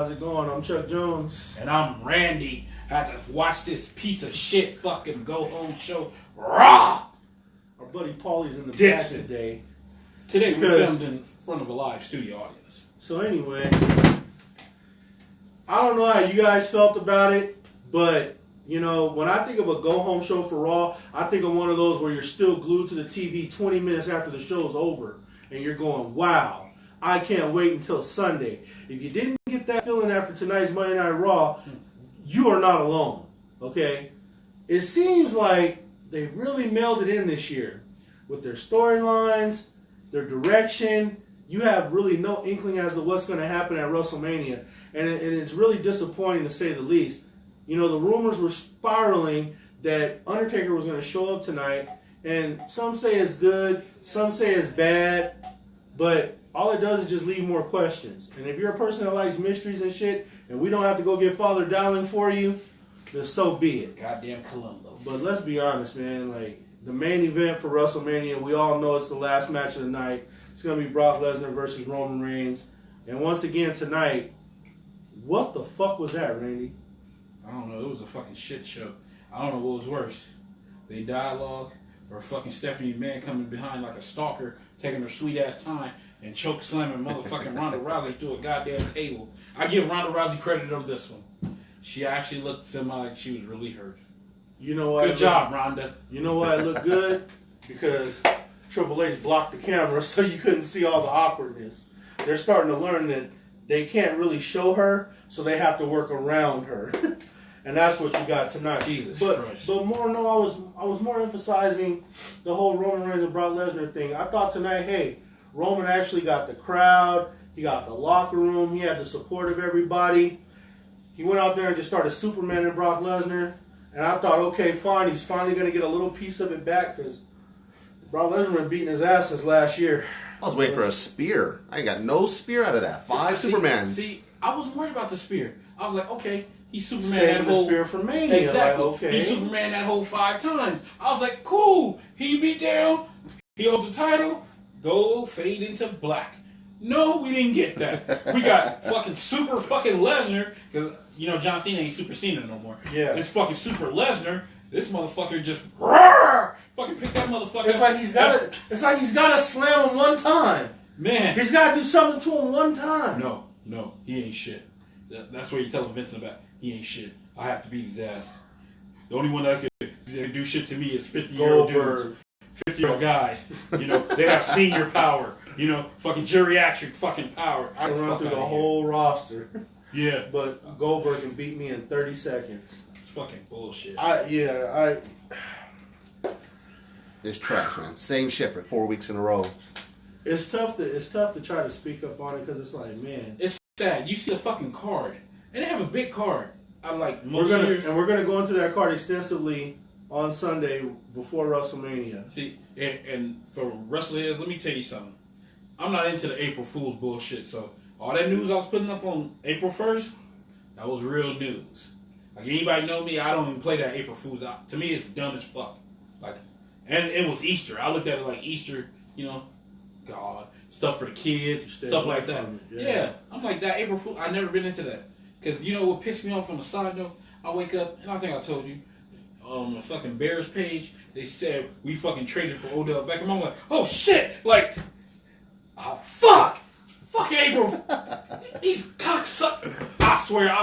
How's it going? I'm Chuck Jones. And I'm Randy. I had to watch this piece of shit fucking go-home show, Raw! Our buddy Paulie's in the Dixon. back today. Today we filmed in front of a live studio audience. So anyway, I don't know how you guys felt about it, but, you know, when I think of a go-home show for Raw, I think of one of those where you're still glued to the TV 20 minutes after the show's over, and you're going, wow. I can't wait until Sunday. If you didn't get that feeling after tonight's Monday Night Raw, you are not alone, okay? It seems like they really mailed it in this year with their storylines, their direction. You have really no inkling as to what's going to happen at WrestleMania, and it's really disappointing to say the least. You know, the rumors were spiraling that Undertaker was going to show up tonight, and some say it's good, some say it's bad, but all it does is just leave more questions. And if you're a person that likes mysteries and shit, and we don't have to go get Father Dowling for you, then so be it. Goddamn Columbo. But let's be honest, man. Like, the main event for WrestleMania, we all know it's the last match of the night. It's going to be Brock Lesnar versus Roman Reigns. And once again tonight, what the fuck was that, Randy? I don't know. It was a fucking shit show. I don't know what was worse. They dialogue or fucking Stephanie McMahon coming behind like a stalker, taking her sweet ass time and choke slamming motherfucking Ronda Rousey through a goddamn table. I give Ronda Rousey credit on this one. She actually looked to me like she was really hurt. You know why? Good job, Ronda. You know why it looked good? Because Triple H blocked the camera so you couldn't see all the awkwardness. They're starting to learn that they can't really show her, so they have to work around her. And that's what you got tonight. Jesus But Christ. more, no, I was more emphasizing the whole Roman Reigns and Brock Lesnar thing. I thought tonight, hey, Roman actually got the crowd, he got the locker room, he had the support of everybody. He went out there and just started Superman Brock Lesnar. And I thought, okay, fine, he's finally going to get a little piece of it back because Brock Lesnar been beating his ass since last year. I was waiting for a spear. I ain't got no spear out of that. Five Supermans. See, I wasn't worried about the spear. I was like, okay, he's Superman Saving that whole... the spear for Mania. Exactly. Like, okay. He's Superman that whole 5 times. I was like, cool. He beat down. He holds the title. Go fade into black. No, we didn't get that. We got fucking super fucking Lesnar. Because, you know, John Cena ain't Super Cena no more. Yeah. It's fucking Super Lesnar. This motherfucker just... Roar! Fucking pick that motherfucker It's like he's got to slam him one time. Man. He's got to do something to him one time. No, he ain't shit. That's what you tell Vince about. He ain't shit. I have to beat his ass. The only one that could do shit to me is 50-year-old dudes. 50-year-old guys. You know, they have senior power. You know, fucking geriatric fucking power. I can run through the whole roster. Yeah. But Goldberg can beat me in 30 seconds. It's fucking bullshit. It's trash, man. Same shit for 4 weeks in a row. It's tough to try to speak up on it because it's like, man. It's sad. You see a fucking card. And they have a big card. I like We're most years. gonna go into that card extensively on Sunday before WrestleMania. See, and for WrestleHeads, let me tell you something. I'm not into the April Fool's bullshit, so all that news I was putting up on April 1st, that was real news. Like, anybody know me, I don't even play that April Fool's. To me, it's dumb as fuck. Like, and it was Easter. I looked at it like Easter, you know, God, stuff for the kids, stuff like that. Yeah, I'm like, that April Fool, I've never been into that. Because, you know what pissed me off on the side, though? I wake up, and I think I told you, on the fucking Bears page, they said we fucking traded for Odell Beckham. I'm like, oh shit! Like, oh fuck! Fucking April. These cocksuckers. I swear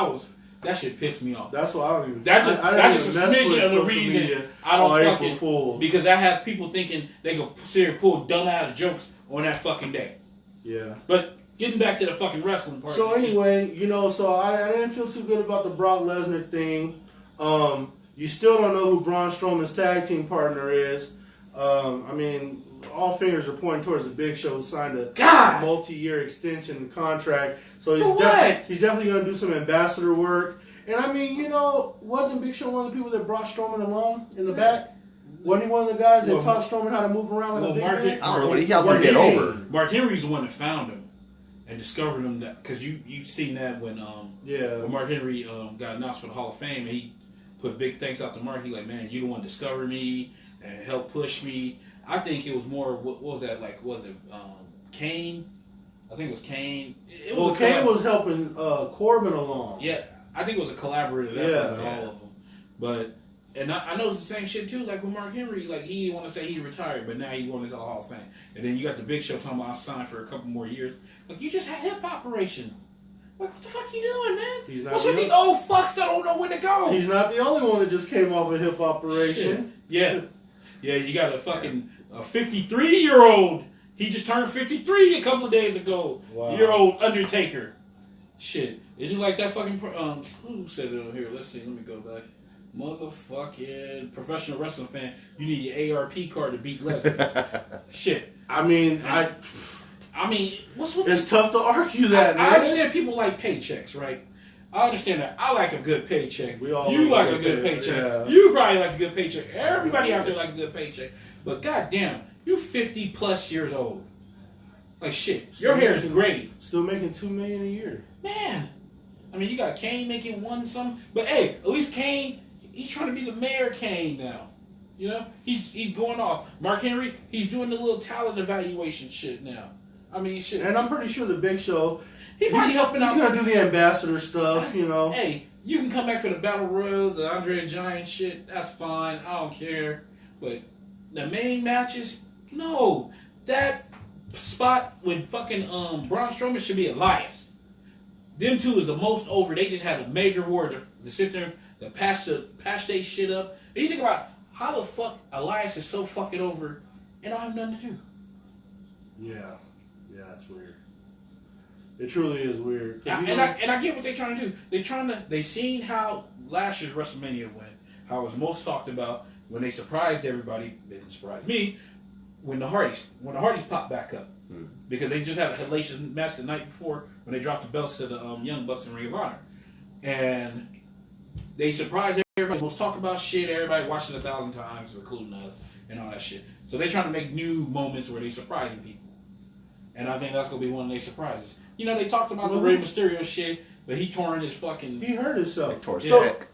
that shit pissed me off. That's why I don't even. That's just a smidgen of the reason I don't fucking. April Fool. Because that has people thinking they can sit and pull dumbass jokes on that fucking day. Yeah. But getting back to the fucking wrestling part. So anyway, you know, so I didn't feel too good about the Brock Lesnar thing. You still don't know who Braun Strowman's tag team partner is. I mean, all fingers are pointing towards the Big Show, who signed a multi-year extension contract. So he's definitely going to do some ambassador work. And I mean, you know, wasn't Big Show one of the people that brought Strowman along in the back? Wasn't he one of the guys that taught Strowman how to move around like a big man? I don't know, but he helped him get over. Mark Henry's the one that found him and discovered him, that because you seen that when Mark Henry got announced for the Hall of Fame, and he put big thanks out to Mark. He like, man, you the one to discover me and help push me. I think it was more, what was that, like, was it Kane I think it was Kane. Kane was helping Corbin along. Yeah, I think it was a collaborative effort with all of them. But and I know it's the same shit too. Like with Mark Henry, like he didn't want to say he retired, but now he going into the Hall of Fame. And then you got the Big Show talking about signed for a couple more years. Like you just had hip operation. Like what the fuck you doing, man? What's with these old fucks that don't know where to go? He's not the only one that just came off a hip operation. Shit. Yeah, you got a fucking 53-year-old. He just turned 53 a couple of days ago. Wow. Year-old Undertaker. Shit. It's just like that fucking... who said it on here? Let's see. Let me go back. Motherfucking professional wrestling fan. You need your ARP card to beat Lesnar. Shit. I mean, what's with it's tough to argue that, man. I understand people like paychecks, right? I understand that. I like a good paycheck. You like a good paycheck. Yeah. You probably like a good paycheck. Everybody out there like a good paycheck. But goddamn, you're 50 plus years old. Like shit, your hair is gray. Still making $2 million a year. Man, I mean, you got Kane making $1 but hey, at least Kane, he's trying to be the Mayor Kane now. You know, he's going off. Mark Henry, he's doing the little talent evaluation shit now. I mean, shit. And I'm pretty sure the Big Show, he's probably helping out. He's gonna do the ambassador stuff, you know. Hey, you can come back for the Battle Royal, the Andre the Giant shit. That's fine. I don't care. But the main matches, no. That spot with fucking Braun Strowman should be Elias. Them two is the most over. They just had a major war to sit there to patch their shit up. And you think about how the fuck Elias is so fucking over and don't have nothing to do. Yeah, it's weird. It truly is weird. And I get what they're trying to do. They seen how last year's WrestleMania went, how it was most talked about when they surprised everybody. They didn't surprise me when the Hardys popped back up because they just had a hellacious match the night before when they dropped the belts to the Young Bucks and Ring of Honor, and they surprised everybody. Most talked about shit. Everybody watched it 1,000 times, including us, and all that shit. So they're trying to make new moments where they're surprising people, and I think that's gonna be one of their surprises. You know, they talked about the Rey Mysterio shit, but he torn his fucking... He hurt himself.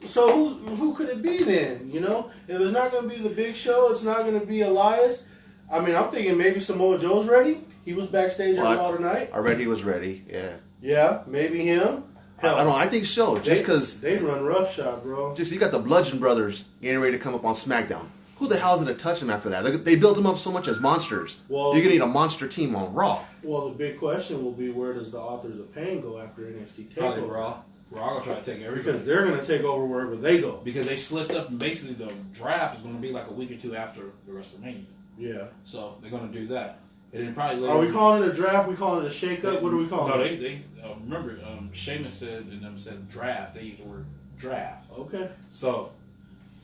So who could it be then, you know? If it's not going to be the Big Show, it's not going to be Elias. I mean, I'm thinking maybe Samoa Joe's ready. He was backstage at Raw tonight. Already was ready, yeah. Yeah, maybe him. Hell, I don't know, I think so. Just because... They run roughshod, bro. Just you got the Bludgeon Brothers getting ready to come up on SmackDown. Who the hell's going to touch him after that? They built him up so much as monsters. Well, you're going to need a monster team on Raw. Well, the big question will be, where does the Authors of Pain go after NXT TakeOver? Probably Raw. Raw will try to take everything. Because they're going to take over wherever they go. Because they slipped up, and basically the draft is going to be like a week or two after the WrestleMania. Yeah. So they're going to do that. And then probably later... Are we calling it a draft? We calling it a shake-up? What are we calling it? No, they remember, Sheamus said draft. They used the word draft. Okay. So,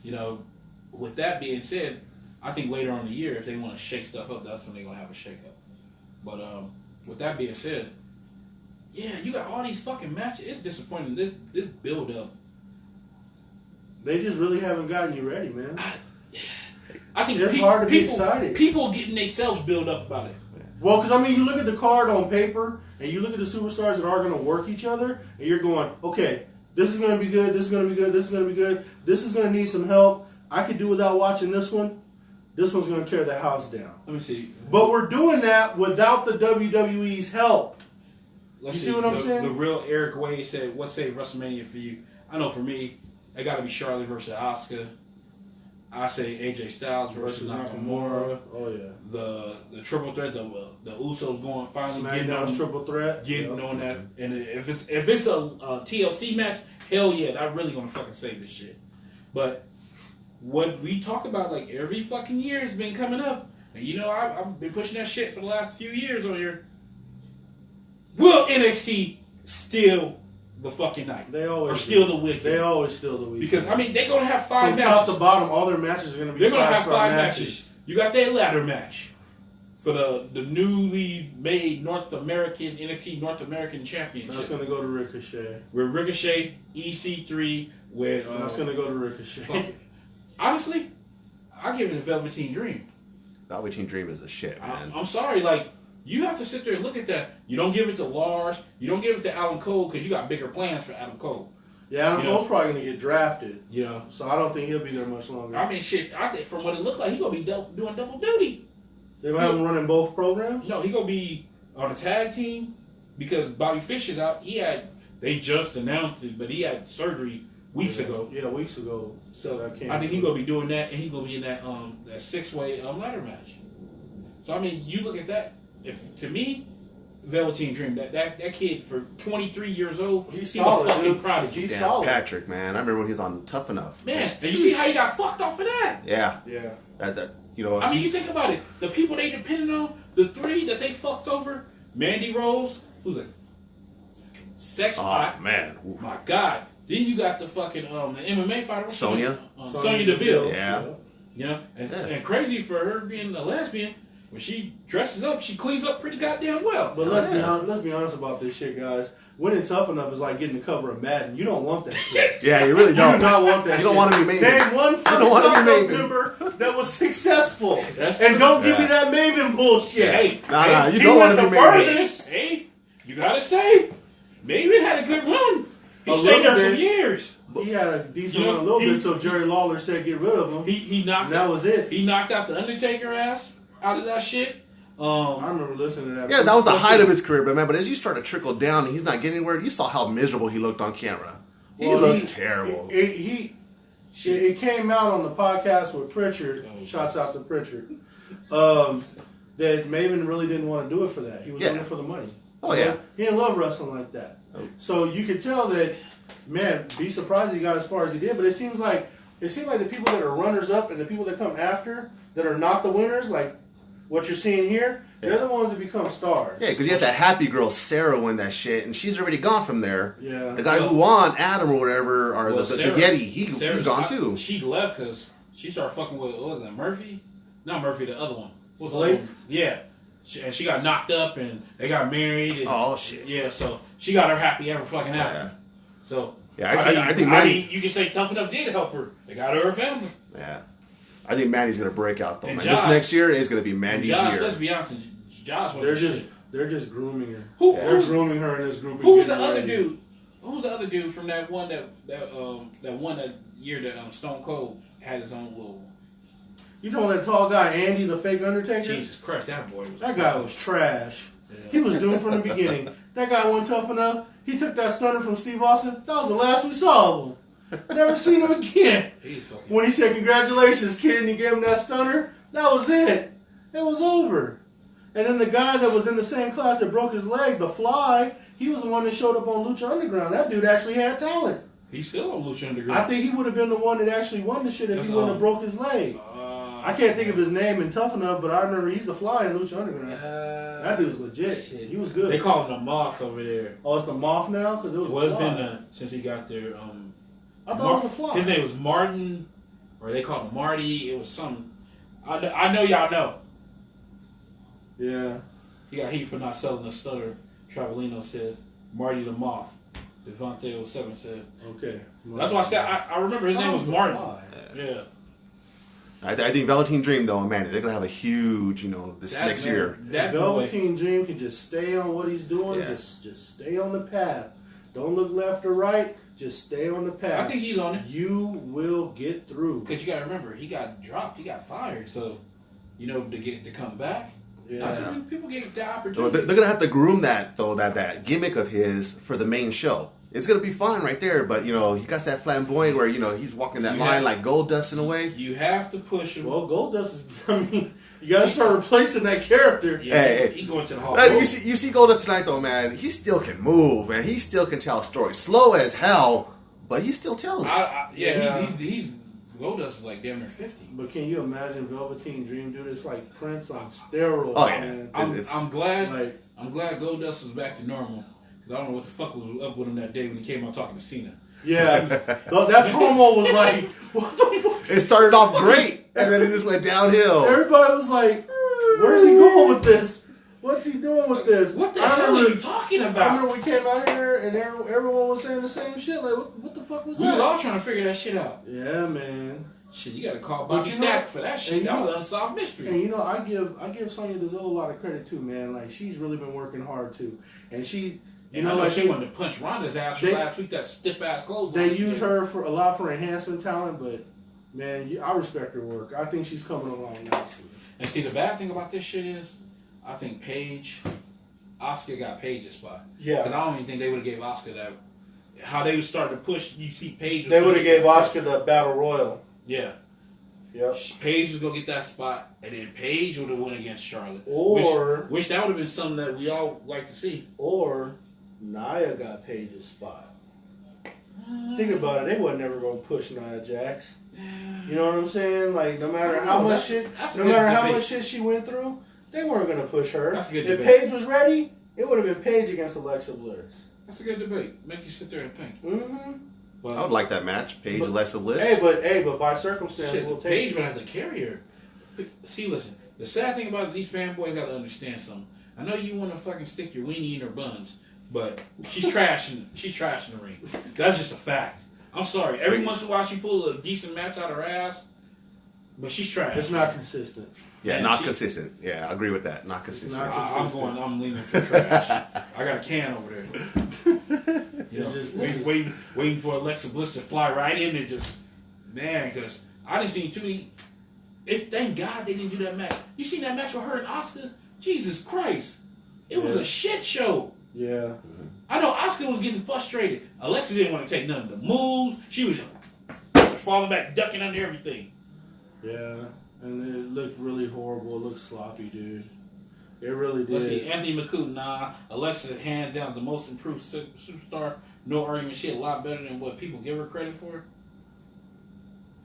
you know, with that being said, I think later on in the year, if they want to shake stuff up, that's when they're going to have a shake-up. But with that being said, yeah, you got all these fucking matches. It's disappointing. This build-up. They just really haven't gotten you ready, man. I think it's hard to be excited. People getting themselves build up about it. Well, because, I mean, you look at the card on paper, and you look at the superstars that are going to work each other, and you're going, okay, this is going to be good, this is going to be good, this is going to be good, this is going to need some help. I could do without watching this one. This one's going to tear the house down. Let me see. But we're doing that without the WWE's help. You see what I'm saying? The real Eric Wade said, what saved WrestleMania for you? I know for me, it got to be Charlotte versus Asuka. I say AJ Styles versus Nakamura. Oh yeah. The triple threat, the Usos going finally getting on triple threat, on that. And if it's a TLC match, hell yeah, that's really gonna fucking save this shit. But what we talk about like every fucking year has been coming up, and you know I've been pushing that shit for the last few years on here. Will NXT steal the fucking night? They always steal the weekend. They always steal the weekend. Because, I mean, they're going to have 5 matches. From top to bottom, all their matches are going to be They're going to have 5 matches. You got their ladder match for the newly made NXT North American Championship. That's going to go to Ricochet. With Ricochet, EC3, with... That's going to go to Ricochet. Honestly, I give it a Velveteen Dream. Velveteen Dream is a shit, man. I'm sorry, like... You have to sit there and look at that. You don't give it to Lars. You don't give it to Adam Cole because you got bigger plans for Adam Cole. Yeah, Adam Cole's probably going to get drafted. You know. So I don't think he'll be there much longer. I mean, shit, I think from what it looked like, he's going to be doing double duty. They're going to have him running both programs? No, he's going to be on a tag team because Bobby Fish is out. They just announced it, but he had surgery weeks ago. Yeah, weeks ago. So I think he's gonna be doing that, and he's gonna be in that 6-way ladder match. So I mean, you look at that. If to me, Velveteen Dream, that kid for 23 years old, he's solid, a fucking prodigy. He's solid. Patrick, man, I remember when he was on Tough Enough. Man, and you see how he got fucked off of that? Yeah. That you know. I mean, you think about it. The people they depended on, the 3 that they fucked over, Mandy Rose, who's a sex pot. Oh man, oof. My God. Then you got the fucking the MMA fighter, Sonya Deville. Yeah. You know, and crazy for her being a lesbian. When she dresses up, she cleans up pretty goddamn well. But let's be honest about this shit, guys. Winning Tough Enough is like getting the cover of Madden. You don't want that shit. Yeah, you really don't. You do not want that shit. You don't want to be Maven. Name one fucking Tough Enough member that was successful. And don't give me that Maven bullshit. Hey, nah, you don't want to be Maven. Hey, you gotta say, Maven had a good run. He stayed there some years. He had a decent run a little bit until Jerry Lawler said get rid of him. He knocked. That was it. He knocked out the Undertaker ass out of that shit. I remember listening to that. Yeah, that was the height of his career, but as you start to trickle down and he's not getting anywhere, you saw how miserable he looked on camera. He looked terrible. It came out on the podcast with Pritchard. Shouts out to Pritchard. That Maven really didn't want to do it for that. He was doing it for the money. Oh yeah, he didn't love wrestling like that. So you could tell that. Man, be surprised he got as far as he did. But it seems like the people that are runners up and the people that come after that are not the winners, like what you're seeing here, they're the ones that become stars. Yeah, because you had that happy girl Sarah win that shit, and she's already gone from there. Yeah, the guy who won, Adam or whatever, or the Yeti, he's gone too. She left because she started fucking with what was that, Murphy? Not Murphy, the other one. What's Blake? The other one? Yeah. And she got knocked up, and they got married. And, oh shit! Yeah, so she got her happy ever fucking after. Yeah. So I think you can say Tough Enough did help her. They got her family. Yeah, I think Mandy's gonna break out though. Man. Josh, this next year is gonna be Mandy's year. Let's be honest, Josh. They're just grooming her. They're grooming her in this group. Who's the other dude? Who's the other dude from that one that won that year that Stone Cold had his own little. You talking that tall guy, Andy, the fake Undertaker? Jesus Christ, that boy was... That guy was trash. Yeah. He was doomed from the beginning. That guy wasn't tough enough. He took that stunner from Steve Austin. That was the last we saw of him. Never seen him again. When he said, congratulations, kid, and he gave him that stunner, that was it. It was over. And then the guy that was in the same class that broke his leg, the Fly, he was the one that showed up on Lucha Underground. That dude actually had talent. He's still on Lucha Underground. I think he would have been the one that actually won the shit if he wouldn't have broke his leg. I can't think of his name in Tough Enough, but I remember he's the Fly in Lucha Underground. That dude's legit. Shit. He was good. They call him the Moth over there. Oh, it's the Moth now? Because it was the Fly. It's been since he got there. I thought it was the Fly. His name was Martin, or they called him Marty. It was some. I know y'all know. Yeah. He got heat for not selling the stutter. Travelino says. Marty the Moth. Devontae 07 said. Okay. That's why I said, I remember his name was Martin. Yeah. I think Velveteen Dream, though, man, they're going to have a huge, next year. That Velveteen Dream can just stay on what he's doing. Yeah. Just stay on the path. Don't look left or right. Just stay on the path. I think he's on it. You will get through. Because you got to remember, he got dropped. He got fired. So, to come back. Yeah. Not too many people get the opportunity. They're going to have to groom that, though, that gimmick of his for the main show. It's going to be fine right there, but, he got that flamboyant where, he's walking that line like Goldust in a way. You have to push him. Well, Goldust is, you got to start replacing that character. Yeah, hey, he going to the Hall. You see Goldust tonight, though, man. He still can move, man. He still can tell stories. Slow as hell, but he still tells it. He's Goldust is like damn near 50. But can you imagine Velveteen Dream, dude? It's like Prince on steroids. Oh, yeah. Man. I'm glad Goldust was back to normal. I don't know what the fuck was up with him that day when he came out talking to Cena. Yeah. That promo was like, what the fuck? It started off great, and then it just went downhill. Everybody was like, where's he going with this? What's he doing with this? What the hell are you talking about? I remember we came out here, and everyone was saying the same shit. Like, what the fuck was that? We were all trying to figure that shit out. Yeah, man. Shit, you got to call Bobby Stack for that shit. That was an unsolved mystery. And I give Sonya Deville a lot of credit too, man. Like, she's really been working hard too, and she. She wanted to punch Ronda's ass last week. That stiff ass clothes. They use her for a lot for enhancement talent, but man, I respect her work. I think she's coming along nicely. And see, the bad thing about this shit is, I think Paige Asuka got Paige's spot. Yeah. Because I don't even think they would have gave Asuka that. How they would start to push, you see Paige. They would have gave Asuka the Battle Royal. Yeah. Yep. Paige was going to get that spot, and then Paige would have won against Charlotte. Or... Which that would have been something that we all like to see. Or Nia got Paige's spot. Think about it. They wasn't never going to push Nia Jax. You know what I'm saying? Like, no matter how much shit she went through, they weren't going to push her. That's a good if debate. Paige was ready, it would have been Paige against Alexa Bliss. That's a good debate. Make you sit there and think. Mm-hmm. But, I would like that match. Paige, Alexa Bliss. But by circumstance, shit, we'll take Paige would have to carry her. See, listen. The sad thing about it, these fanboys got to understand something. I know you want to fucking stick your weenie in her buns, but she's trashing the ring. That's just a fact. I'm sorry. Every once in a while she pull a decent match out her ass, but she's trash. It's not consistent. Yeah, And not consistent. Yeah, I agree with that. Not consistent. I'm leaning for trash. I got a can over there. You know, waiting for Alexa Bliss to fly right in and because I didn't see too many. Thank God they didn't do that match. You seen that match with her and Asuka? Jesus Christ. It was a shit show. Yeah. I know Asuka was getting frustrated. Alexa didn't want to take none of the moves. She was falling back, ducking under everything. Yeah. And it looked really horrible. It looked sloppy, dude. It really did. Let's see, Anthony McCool, Alexa, hands down, the most improved superstar. No argument. She a lot better than what people give her credit for.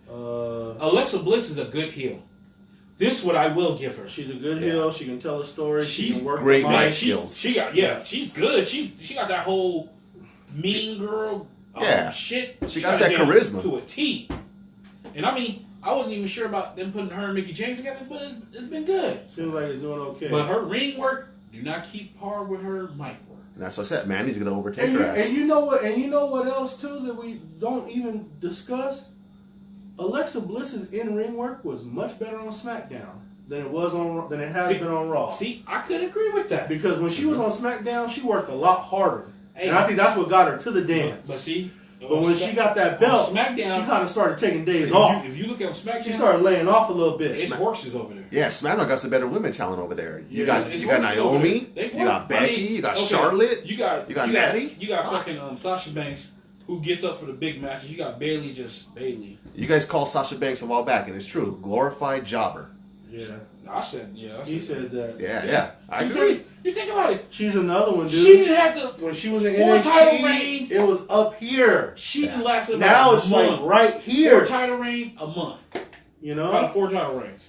Alexa Bliss is a good heel. This what I will give her. She's a good heel. She can tell a story. She can work great the mic mic. skills. She's good. She got that whole mean girl shit. She got that charisma to a T. And I mean, I wasn't even sure about them putting her and Mickie James together, but it's been good. Seems like it's doing okay. But her ring work do not keep par with her mic work. And that's what I said. Manny's gonna overtake her ass. And you know what? And you know what else too that we don't even discuss? Alexa Bliss's in-ring work was much better on SmackDown than it has been on Raw. See, I could agree with that because when she was on SmackDown, she worked a lot harder, and I think that's what got her to the dance. But when she got that belt, SmackDown, she kind of started taking days off. If you look at SmackDown, she started laying off a little bit. It's horses over there. Yeah, SmackDown got some better women talent over there. You got Naomi, you got Becky, you got Charlotte, you got Natty, you got fucking Sasha Banks, who gets up for the big matches. You got Bayley. You guys call Sasha Banks a while back, and it's true. Glorified jobber. Yeah. I said, yeah. He said that. Yeah. I agree. You think about it. She's another one, dude. She didn't have when she was in 4 NXT, title reigns. It was up here. She didn't last about now a it's month. like right here. 4 title reigns a month. You know? About 4 title reigns.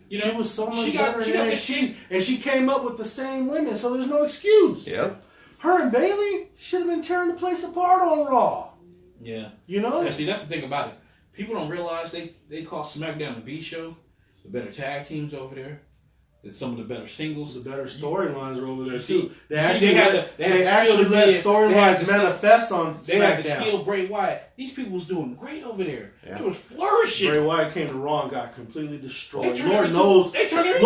You know? She was so much better in NXT. And she came up with the same women, so there's no excuse. Yep. Her and Bayley should have been tearing the place apart on Raw. Yeah. You know? Yeah, see, that's the thing about it. People don't realize they call SmackDown the B show. The better tag teams over there. Some of the better singles. The better storylines are over there, see, too. They actually let storylines manifest on SmackDown. They had the skill Bray Wyatt. These people was doing great over there. Yeah. It was flourishing. Bray Wyatt came to Raw and got completely destroyed. Lord knows what he's going to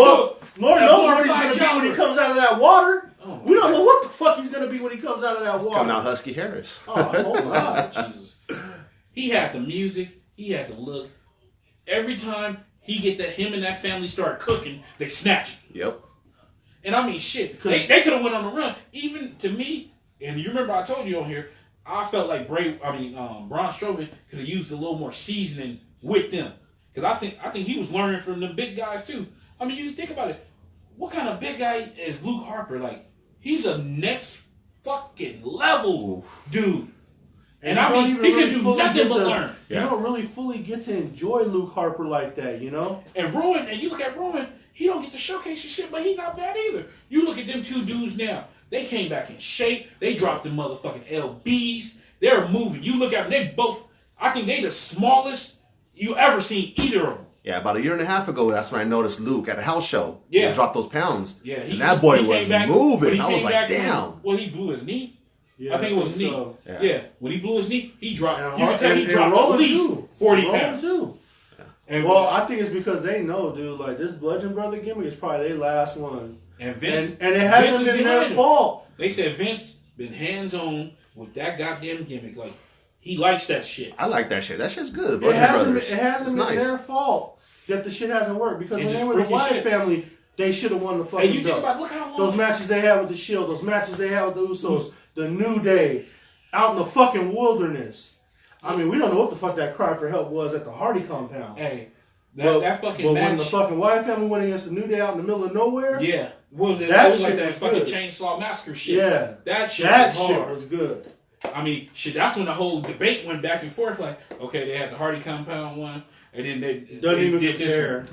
be when he comes out of that water. Oh, we don't know what the fuck he's going to be when he comes out of that water. Coming out Husky Harris. Oh my God. Jesus. He had the music. He had the look. Every time him and that family start cooking, they snatch. Yep. And I mean, shit, they could have went on the run. Even to me, and you remember I told you on here, I felt like Braun Strowman could have used a little more seasoning with them, because I think he was learning from the big guys too. I mean, you think about it, what kind of big guy is Luke Harper? Like, he's a next fucking level dude. And I mean, he can do nothing but learn. You don't really fully get to enjoy Luke Harper like that, you know? And you look at Rowan, he don't get to showcase his shit, but he's not bad either. You look at them 2 dudes now. They came back in shape. They dropped the motherfucking LBs. They're moving. You look at them, they both, I think they the smallest you ever seen either of them. Yeah, about a year and a half ago, that's when I noticed Luke at a house show. Yeah. He dropped those pounds. Yeah. And that boy was moving. I was like, damn. Well, he blew his knee. Yeah, I think it was his knee. So. Yeah. When he blew his knee, he dropped. You can tell he dropped at least 40 pounds. Too. Yeah. And I think it's because they know, dude, like this Bludgeon Brother gimmick is probably their last one. And Vince, and it hasn't been their fault. They said Vince been hands-on with that goddamn gimmick. Like, he likes that shit. I like that shit. That shit's good. It hasn't been their fault that the shit hasn't worked. Because when they were the Wyatt family, They should have won the fucking And you think belts. about, look how long. Those matches they had with the Shield, those matches they had with the Usos, the New Day, out in the fucking wilderness. I mean, we don't know what the fuck that cry for help was at the Hardy compound. Hey, that fucking match. When the fucking Wyatt family went against the New Day out in the middle of nowhere. Yeah. Was it that was shit like that was fucking good. Chainsaw Massacre shit? Yeah. That shit was good. I mean, shit, that's when the whole debate went back and forth. Like, okay, they had the Hardy compound one, and then they Doesn't even compare.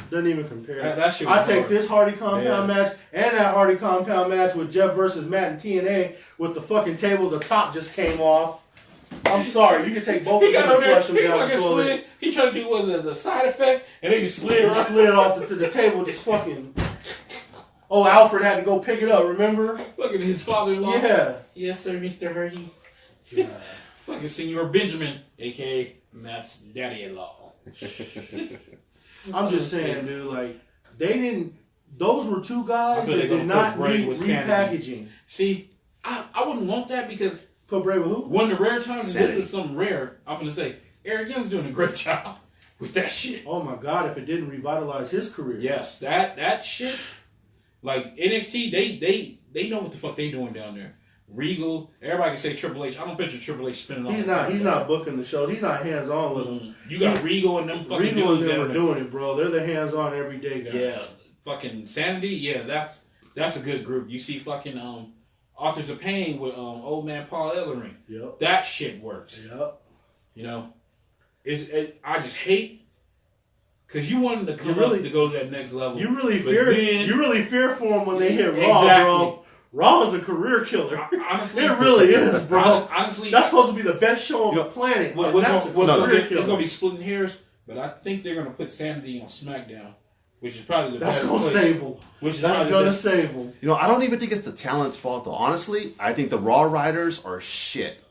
That shit I was take hard. this Hardy compound match and that Hardy compound match with Jeff versus Matt and TNA with the fucking table, the top just came off. I'm sorry, you can take both of them and flush them down the toilet. Slid. He tried to do the side effect, and they just slid right. Slid off the table, just fucking. Oh, Alfred had to go pick it up. Remember? Look at his father-in-law. Yeah. Yes, sir, Mr. Hardy. Yeah. Fucking Senor Benjamin, a.k.a. Matt's daddy-in-law. I'm just saying, dude. Like they didn't. Those were two guys that did not need repackaging. See, I wouldn't want that because. Put Bray with who? One of the rare times this is something rare, I'm going to say, Eric Young's doing a great job with that shit. Oh my God, if it didn't revitalize his career. Yes, that shit, like NXT, they know what the fuck they doing down there. Regal, everybody can say Triple H. I don't picture Triple H spinning off. He's not booking the shows. He's not hands on with them. You got Regal and them fucking Regal and dudes them down are there. doing it, bro. They're the hands on everyday guys. Yeah, fucking Sanity. Yeah, that's a good group. You see fucking Authors of Pain with old man Paul Ellering. Yep. That shit works. Yep. You know, I just hate because you want them to come up to go to that next level. You really fear for them when they hit Raw, bro. Raw is a career killer. Honestly, it really is, bro. Honestly, that's supposed to be the best show on the planet. It's going to be splitting hairs, but I think they're going to put Sanity on SmackDown. Which is probably the That's gonna save them. That's gonna save them. You know, I don't even think it's the talent's fault, though. Honestly, I think the Raw writers are shit.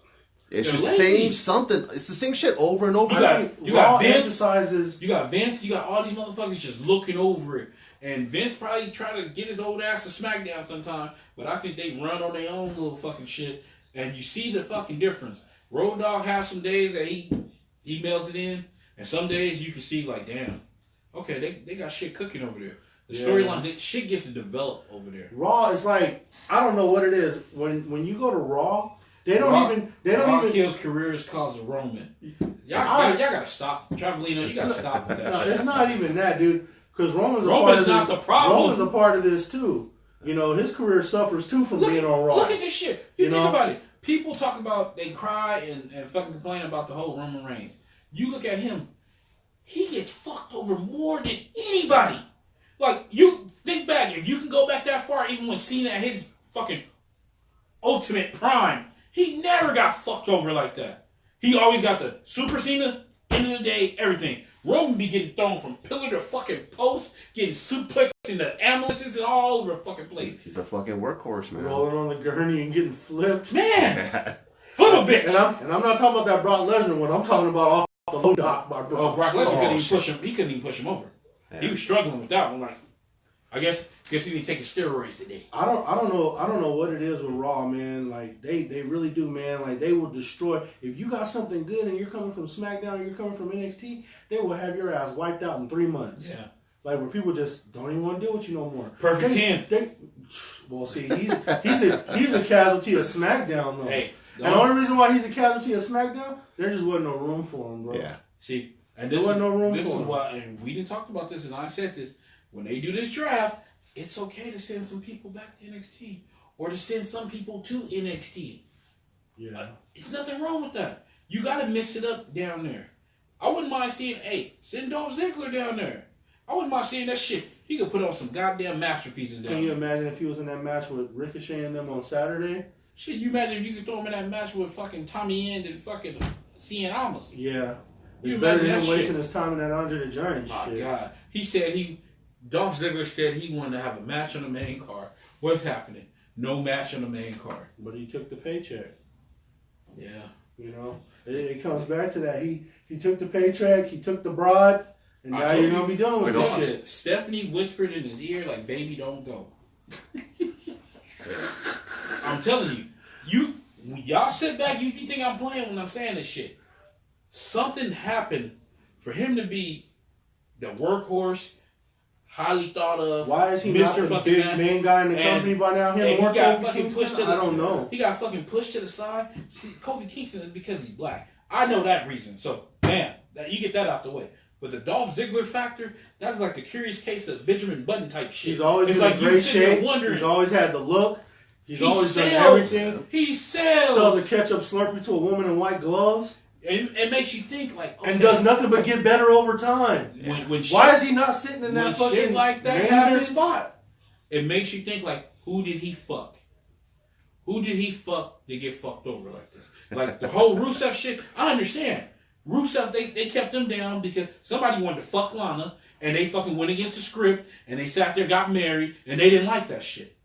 It's just saying something. It's the same shit over and over. You got Vince. You got Vince. You got all these motherfuckers just looking over it. And Vince probably try to get his old ass to SmackDown sometime. But I think they run on their own little fucking shit. And you see the fucking difference. Road Dogg has some days that he emails it in, and some days you can see like, damn. Okay, they got shit cooking over there. The storylines, shit gets to develop over there. Raw is like, I don't know what it is. When you go to Raw, they don't even kills careers cause a Roman. Y'all gotta stop. Travelino, you gotta stop with that shit. It's not even that, dude. Because Roman's not the problem. Roman's a part of this too. You know, his career suffers too from being on Raw. Look at this shit. You think about it. People talk about, they cry and fucking complain about the whole Roman Reigns. You look at him. He gets fucked over more than anybody. Like, you think back, if you can go back that far, even when Cena at his fucking ultimate prime, he never got fucked over like that. He always got the Super Cena, end of the day, everything. Roman be getting thrown from pillar to fucking post, getting suplexed into ambulances and all over the fucking place. He's a fucking workhorse, man. Rolling on the gurney and getting flipped. Man! Flip a bitch! And I'm not talking about that Brock Lesnar one. I'm talking about off the low dock by Brock. Brock Lesnar couldn't even push him. He couldn't even push him over. Yeah. He was struggling with that one. Like, I guess he didn't take his steroids today. I don't know what it is with Raw, man. Like they really do, man. Like they will destroy. If you got something good and you're coming from SmackDown or you're coming from NXT, they will have your ass wiped out in 3 months. Yeah. Like where people just don't even want to deal with you no more. Perfect 10. Well, see, he's a casualty of SmackDown though. Hey. And the only reason why he's a casualty of SmackDown, there just wasn't no room for him, bro. Yeah. See, and there wasn't no room for him. This is why, and we didn't talk about this, and I said this. When they do this draft, it's okay to send some people back to NXT or to send some people to NXT. Yeah. It's nothing wrong with that. You got to mix it up down there. I wouldn't mind seeing, send Dolph Ziggler down there. I wouldn't mind seeing that shit. He could put on some goddamn masterpieces down there. Can you imagine if he was in that match with Ricochet and them on Saturday? Shit, you imagine if you could throw him in that match with fucking Tommy End and fucking Cien Almas. Yeah. It's better than him wasting his time in that Andre the Giant shit. My God. He said Dolph Ziggler said he wanted to have a match on the main card. What's happening? No match on the main card. But he took the paycheck. Yeah. You know? It comes back to that. He took the paycheck, he took the bribe, and now you're going to be done with this shit. Stephanie whispered in his ear like, baby, don't go. I'm telling you, y'all sit back, you think I'm playing when I'm saying this shit. Something happened for him to be the workhorse, highly thought of. Why is he Mr. not the fucking big main guy in the company by now? Him and or he got Kofi fucking Kingston? pushed to the I don't know. He got fucking pushed to the side. See, Kofi Kingston is because he's black. I know that reason. So, man, you get that out the way. But the Dolph Ziggler factor, that's like the curious case of Benjamin Button type shit. He's always it's been like in great shape. Wondering, he's always had the look. He's always sells. done everything. He sells. Sells a ketchup Slurpee to a woman in white gloves. It makes you think like, okay, and does nothing but get better over time. Why is he not sitting in that fucking like that main event spot? It makes you think like, who did he fuck? Who did he fuck to get fucked over like this? Like the whole Rusev shit, I understand. Rusev, they kept him down because somebody wanted to fuck Lana, and they fucking went against the script, and they sat there, got married, and they didn't like that shit.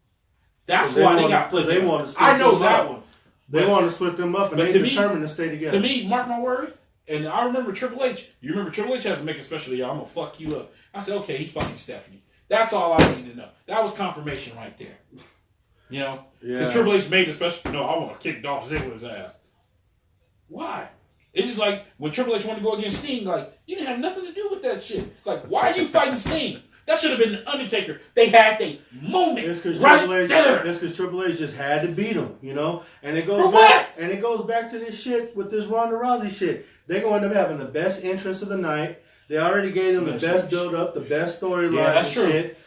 That's why they got put down. I know that one. They want to split them up, and they determined to stay together. To me, mark my word, and I remember Triple H. You remember Triple H had to make a special, I'm going to fuck you up. I said, okay, he's fucking Stephanie. That's all I need to know. That was confirmation right there. You know? Because Triple H made a special, no, I want to kick Dolph Ziggler's ass. Why? It's just like when Triple H wanted to go against Sting, like, you didn't have nothing to do with that shit. Like, why are you fighting Sting? That should have been the Undertaker. They had their moment right there. That's because Triple H just had to beat him, you know? And it goes For back, what? And it goes back to this shit with this Ronda Rousey shit. They're going to end up having the best entrance of the night. They already gave them the best build-up, the best storyline and shit.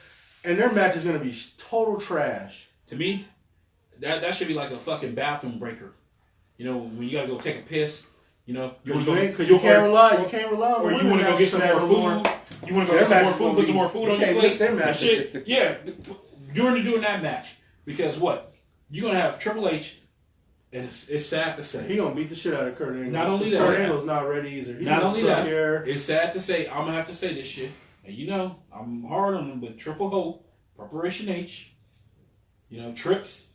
And their match is going to be total trash. To me, that should be like a fucking bathroom breaker. You know, when you got to go take a piss. You know, because you can't rely on. Or you want to go get some more food. You want to go get some more food, put some more food on your plate. And shit. Yeah, during that match, because what you're gonna have Triple H, and it's sad to say he gonna beat the shit out of Kurt Angle. Not only that, Kurt Angle's not ready either. He's not only that, here. It's sad to say I'm gonna have to say this shit, and you know I'm hard on him, but Triple Hope, Preparation H, you know Trips,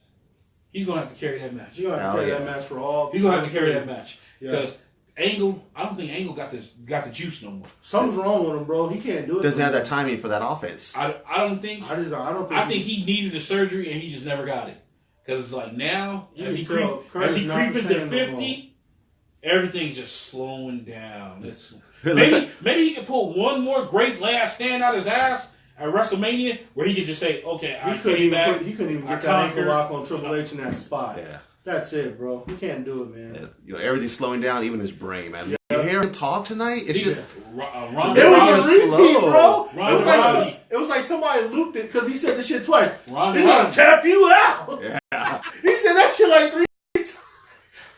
he's gonna have to carry that match. He's gonna have to carry that match for all. He's gonna have to carry that match because. Angle, I don't think Angle got the juice no more. Something's wrong with him, bro. He can't do it. Doesn't have that timing for that offense. I don't think. I think he needed a surgery and he just never got it. Because like now, as he creeps into 50, everything's just slowing down. Maybe he can pull one more great last stand out his ass at WrestleMania where he could just say, "Okay, I came back." He couldn't even get that ankle lock on Triple H in that spot. Yeah. That's it, bro. You can't do it, man. You know, everything's slowing down, even his brain, man. Yeah. You hear him talk tonight? It's just... It was a repeat, bro. It was like somebody looped it because he said the shit twice. He's gonna tap you out. Yeah. He said that shit like 3 times.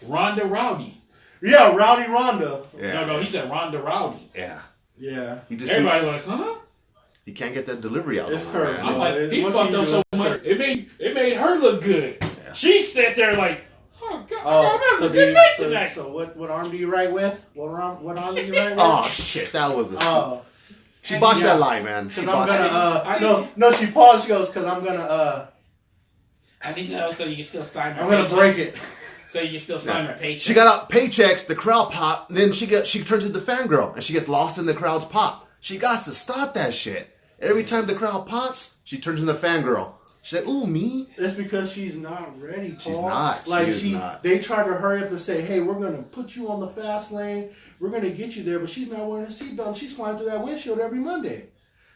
Ronda Rowdy. Yeah, Rowdy Ronda. Yeah. No, he said Ronda Rowdy. Yeah. Yeah. Everybody like, huh? He can't get that delivery out. It's Kurt. I'm like, he fucked up so much. It made her look good. Yeah. She sat there like, oh God, that's a good night tonight. So what arm do you write with? What arm do you write with? Oh shit, that was she botched that line, man. Because I'm gonna no, she paused. She goes, because I'm gonna I think that was so you can still sign. I'm gonna break it. So you can still sign her paycheck. She got out paychecks, the crowd pop, and then she turns into the fangirl, and she gets lost in the crowd's pop. She got to stop that shit. Every time the crowd pops, she turns into fangirl. She's like, ooh, me? It's because she's not ready, Paul. She's not. Like, she is not. They tried to hurry up and say, hey, we're going to put you on the fast lane. We're going to get you there. But she's not wearing a seatbelt. She's flying through that windshield every Monday.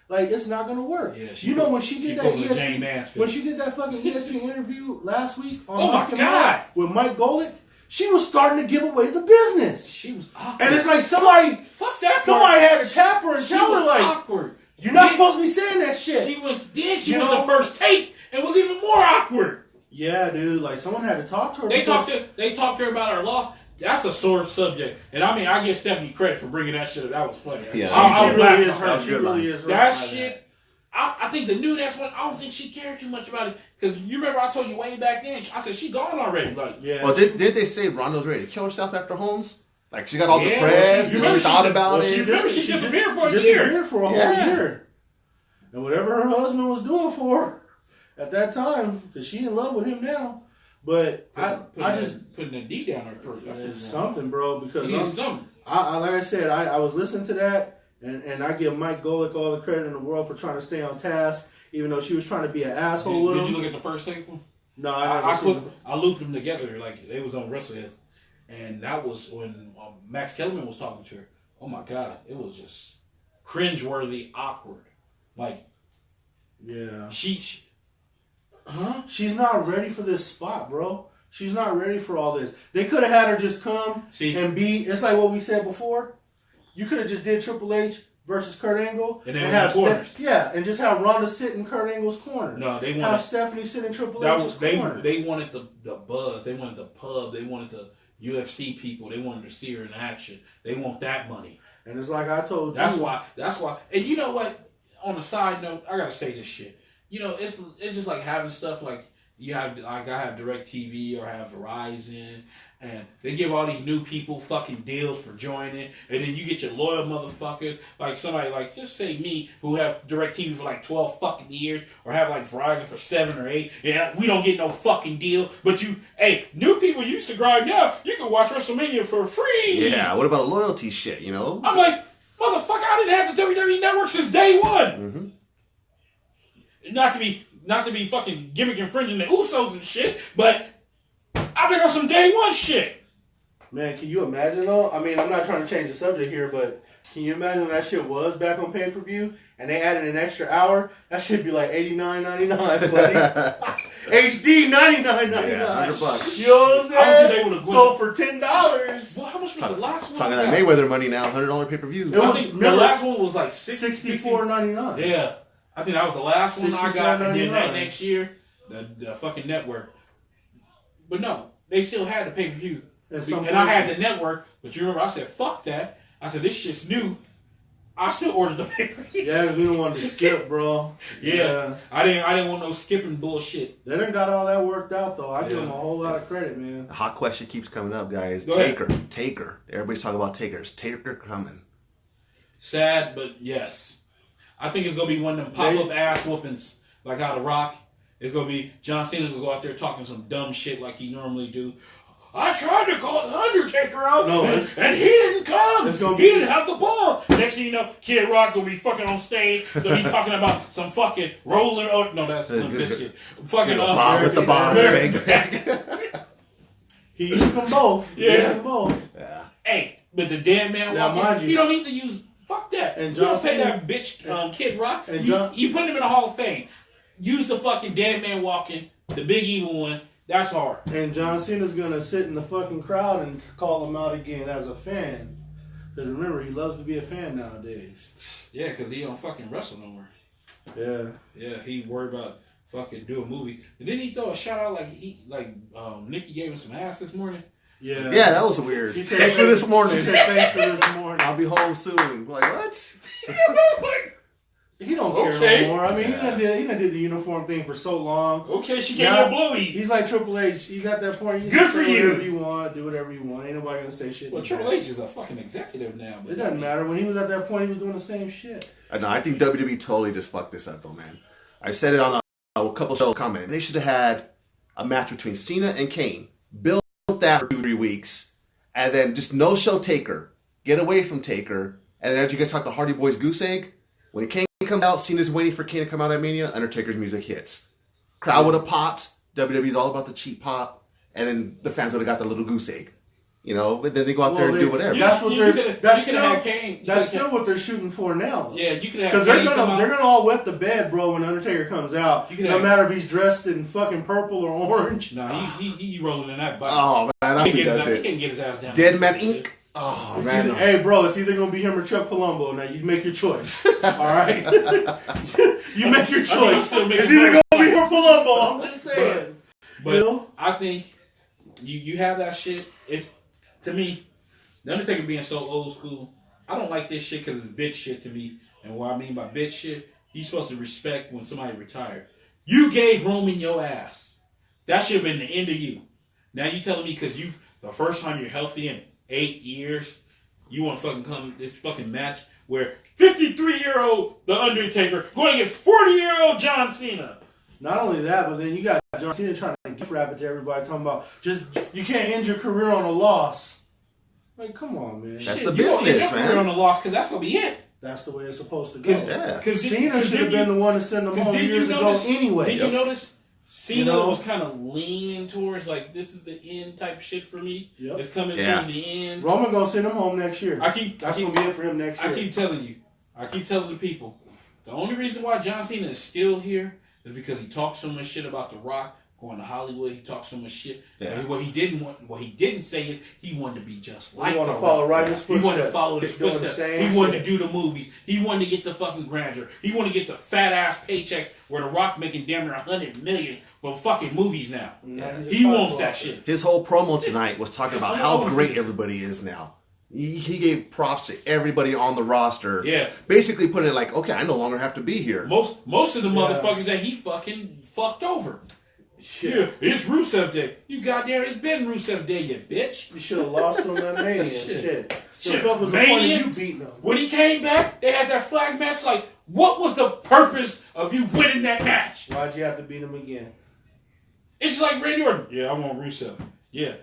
Like, it's not going to work. Yeah, when she did that fucking ESPN interview last week on with Mike Golick, she was starting to give away the business. She was awkward. And it's like somebody had to tap her and tell her, like, awkward. You're not supposed to be saying that shit. She went the first take and was even more awkward. Yeah, dude. Like someone had to talk to her. They talked to her about her loss. That's a sore subject. And I mean, I give Stephanie credit for bringing that shit up. That was funny. Yeah, she really is hurt. That shit. I think the new next one. I don't think she cared too much about it because you remember I told you way back then. I said she gone already. Like, yeah. Well, did they say Ronda's ready to kill herself after Holmes? Like she got all depressed and she thought about it. She disappeared for a year. Disappeared for a whole year. And whatever her husband was doing for her at that time, because she's in love with him now. But I just putting a D down her throat. It's something, bro. Because something. Like I said, I was listening to that, and I give Mike Golick all the credit in the world for trying to stay on task, even though she was trying to be an asshole with him. Did you look at the first segment? No, I looped them together like they was on WrestleHeads, and that was when Max Kellerman was talking to her. Oh my God, it was just cringeworthy, awkward. Like Yeah. She's She's not ready for this spot, bro. She's not ready for all this. They could have had her just come and be. It's like what we said before. You could have just did Triple H versus Kurt Angle and have corners. And just have Ronda sit in Kurt Angle's corner. No, they wanted have Stephanie sit in Triple H's corner. They wanted the buzz. They wanted the pub. They wanted the UFC people. They wanted to see her in action. They want that money. And it's like I told you. That's why. And you know what? On a side note, I gotta say this shit. You know, it's just like having stuff like you have, like I have DirecTV or I have Verizon, and they give all these new people fucking deals for joining, and then you get your loyal motherfuckers, like somebody like, just say me, who have DirecTV for like 12 fucking years, or have like Verizon for 7 or 8, and we don't get no fucking deal, but new people, you subscribe now, you can watch WrestleMania for free! Yeah, what about a loyalty shit, you know? I'm like, motherfucker, I didn't have the WWE Network since day one! Mm-hmm. Not to be fucking gimmick infringing the Usos and shit, but I've been on some day one shit. Man, can you imagine though? I mean, I'm not trying to change the subject here, but can you imagine when that shit was back on pay-per-view and they added an extra hour? That should be like $89.99, buddy. HD $99.99. Yeah, $100. You know what I'm saying? So for $10. Well, how much was the last one? Talking that Mayweather money now, $100 pay-per-view. I think the last one was like $64.99. Yeah. I think that was the last one I got, and then that next year, the fucking network. But no, they still had the pay-per-view. And I had the network, but you remember I said, fuck that. I said, this shit's new. I still ordered the pay-per-view. Yeah, because we don't want to skip, bro. Yeah. I didn't want no skipping bullshit. They done got all that worked out, though. I give them a whole lot of credit, man. The hot question keeps coming up, guys. Go ahead. Taker. Everybody's talking about Takers. Taker coming. Sad, but yes. I think it's going to be one of them pop-up ass whoopings, like how The Rock. It's going to be John Cena will go out there talking some dumb shit like he normally do. I tried to call the Undertaker out, and he didn't come. He didn't have the ball. Next thing you know, Kid Rock going to be fucking on stage. They'll be talking about some fucking roller. Oh, no, that's Limp Bizkit. Fucking Bob with the Bob. He used them both. Yeah. Hey, but the dead man walking, you don't need to use... Fuck that. And you don't pay that bitch Kid Rock. You put him in the Hall of Fame. Use the fucking dead man walking, the big evil one. That's hard. And John Cena's going to sit in the fucking crowd and call him out again as a fan. Because remember, he loves to be a fan nowadays. Yeah, because he don't fucking wrestle no more. Yeah. Yeah, he worried about fucking doing a movie. And didn't he throw a shout out like Nikki gave him some ass this morning? Yeah. Yeah, that was weird. He said, thanks for this morning. He said, thanks for this morning. I'll be home soon. Like, what? He don't care no more. I mean, he done did the uniform thing for so long. Okay, she gave you a blowy. He's like Triple H. He's at that point. You Good for you. Whatever you want. Do whatever you want. Ain't nobody going to say shit. Well, Triple H is a fucking executive now. But it doesn't matter. When he was at that point, he was doing the same shit. No, I think WWE totally just fucked this up, though, man. I've said it on a couple shows commenting. They should have had a match between Cena and Kane. Built that for 2-3 weeks. And then just no-show Taker. Get away from Taker. And then as you guys talk the Hardy Boys goose egg, when Kane comes out, Cena's waiting for Kane to come out at Mania, Undertaker's music hits. Crowd would have popped. WWE's all about the cheap pop. And then the fans would have got their little goose egg. You know, but then they go out there and do whatever. That's still what they're shooting for now. Yeah, you could have because they're gonna all wet the bed, bro. When Undertaker comes out, no matter if he's dressed in fucking purple or orange. No, he rolling in that bike. Oh man, I think he does it. He can't get his ass down. Dead Man Inc. Oh man, hey bro, it's either gonna be him or Chuck Palumbo. Now you make your choice. All right, you make your choice. It's either gonna be him or Palumbo. I'm just saying. But I think you have that shit. It's to me, the Undertaker being so old school, I don't like this shit because it's bitch shit to me. And what I mean by bitch shit, you're supposed to respect when somebody retired. You gave Roman your ass. That should have been the end of you. Now you telling me because you the first time you're healthy in 8 years, you want to fucking come this fucking match where 53-year-old The Undertaker going against 40-year-old John Cena. Not only that, but then you got John Cena trying to gift wrap it to everybody, talking about just you can't end your career on a loss. Like, come on, man. That's the business, man. On a loss because that's gonna be it. That's the way it's supposed to go. Because Cena should have been the one to send them home years ago anyway. Did you notice? Cena was kind of leaning towards like this is the end type shit for me. Yep. It's coming towards the end. Roman gonna send him home next year. That's gonna be it for him next year. I keep telling the people, The only reason why John Cena is still here is because he talks so much shit about The Rock. Going to Hollywood, he talks so much shit. Yeah. What he didn't say is he wanted to be just like. He wanted to follow right in his footsteps. He wanted to follow his footsteps. He wanted to do the movies. He wanted to get the fucking grandeur. He wanted to get the fat ass paychecks where The Rock making damn near $100 million for fucking movies now. Yeah. He wants that shit. His whole promo tonight was talking about how great everybody is now. He gave props to everybody on the roster. Yeah. Basically putting it like, okay, I no longer have to be here. Most of the motherfuckers that he fucking fucked over. Yeah, it's Rusev Day. You goddamn, it's been Rusev Day, you bitch. You should have lost him that Mania. Shit. Shit. What was the point of you beating him? When he came back, they had that flag match. Like, what was the purpose of you winning that match? Why'd you have to beat him again? It's like Randy Orton. Yeah, I want Rusev. Yeah,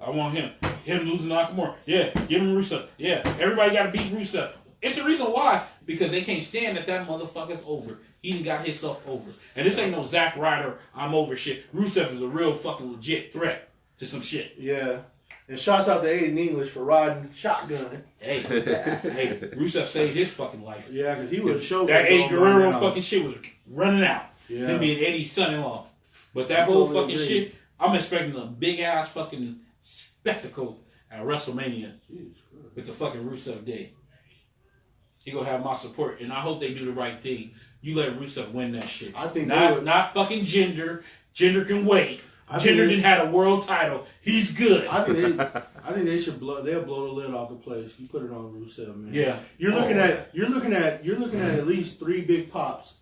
I want him. Him losing Nakamura. Yeah, give him Rusev. Yeah, everybody got to beat Rusev. It's the reason why. Because they can't stand that motherfucker's over. He done got himself over. And this ain't no Zack Ryder, I'm over shit. Rusev is a real fucking legit threat to some shit. Yeah. And shouts out to Aiden English for riding shotgun. Hey, Rusev saved his fucking life. Yeah, because he would have showed that Eddie Guerrero fucking shit was running out. Yeah. Him being Eddie's son-in-law. But that whole fucking shit, I'm expecting a big ass fucking spectacle at WrestleMania with the fucking Rusev Day. He gonna have my support, and I hope they do the right thing. You let Rusev win that shit. I think not fucking Jinder. Jinder can wait. Jinder didn't have a world title. He's good. I think they should blow. They'll blow the lid off the place. You put it on Rusev, man. Yeah. You're looking at least 3 big pops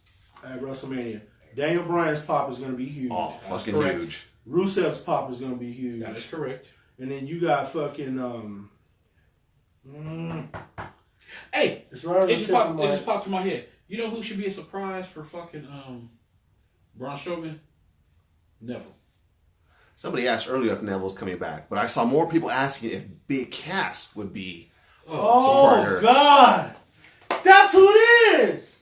at WrestleMania. Daniel Bryan's pop is going to be huge. Oh, fucking huge. Rusev's pop is going to be huge. That is correct. And then you got fucking Hey, it just popped in my head. You know who should be a surprise for fucking Braun Strowman? Neville. Somebody asked earlier if Neville's coming back, but I saw more people asking if Big Cass would be. Oh God, that's who it is.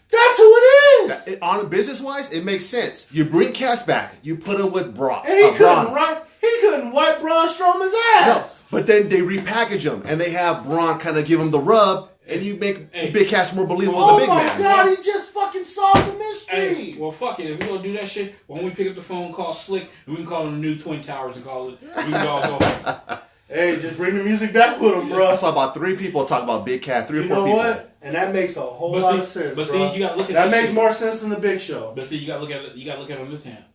That's who it is. On a business wise, it makes sense. You bring Cass back, you put him with Brock. And he couldn't wipe Braun Strowman's ass. No, but then they repackage him and they have Braun kind of give him the rub. And you make Big Cass more believable as a big man. Oh my God, he just fucking solved the mystery. Hey, well, fuck it. If we're going to do that shit, why don't we pick up the phone, call Slick, and we can call them the new Twin Towers and call it. We can all go. Hey, just bring the music back with him, bro. I saw about 3 people talk about Big Cass, 3 or 4 people. You know what? And that makes a whole lot of sense, But bro. see, you got to look at that makes more sense than the Big Show. But see, you got to look at it. You got to look at it on this hand.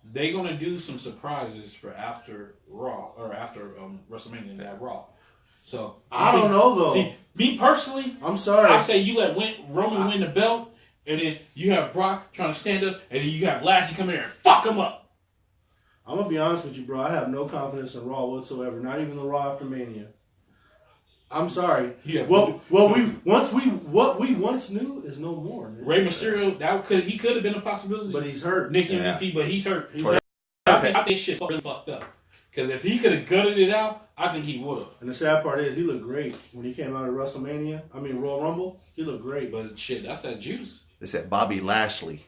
They're going to do some surprises for after Raw, or after WrestleMania, that Raw. So I don't know though. See, me personally, I'm sorry. I say you let Roman win the belt, and then you have Brock trying to stand up, and then you have Lashley come in there and fuck him up. I'm gonna be honest with you, bro. I have no confidence in Raw whatsoever. Not even the Raw after Mania. I'm sorry. Yeah. What we once knew is no more. Man. Rey Mysterio, he could have been a possibility, but he's hurt. Nick MVP, but he's hurt. I think shit's really fucked up. Because if he could have gutted it out, I think he would have. And the sad part is, he looked great when he came out of WrestleMania. I mean, Royal Rumble. He looked great. But shit, that's that juice. They said Bobby Lashley.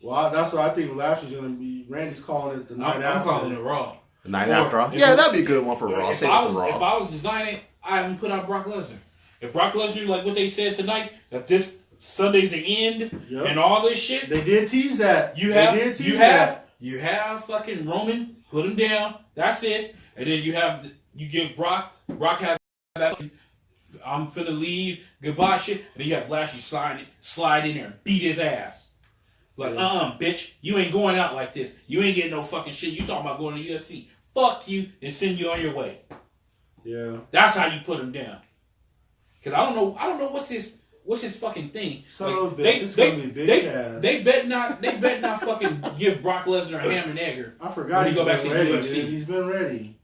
Well, that's what I think Lashley's going to be. Randy's calling it the night after. I'm calling it Raw. The night after Raw? Yeah, that'd be a good one for Raw. If I was designing, I haven't put out Brock Lesnar. If Brock Lesnar, like what they said tonight, that this Sunday's the end and all this shit. They did tease that. You have fucking Roman, put him down. That's it. And then you give Brock has that I'm finna leave, goodbye shit. And then you have Lashley slide in there and beat his ass. Like, bitch, you ain't going out like this. You ain't getting no fucking shit. You talking about going to UFC. Fuck you and send you on your way. Yeah. That's how you put him down. Cause I don't know what's his fucking thing. Son of a bitch, it's gonna be big ass. They bet not fucking give Brock Lesnar a ham and egg. I forgot he's been ready, dude. He's been ready.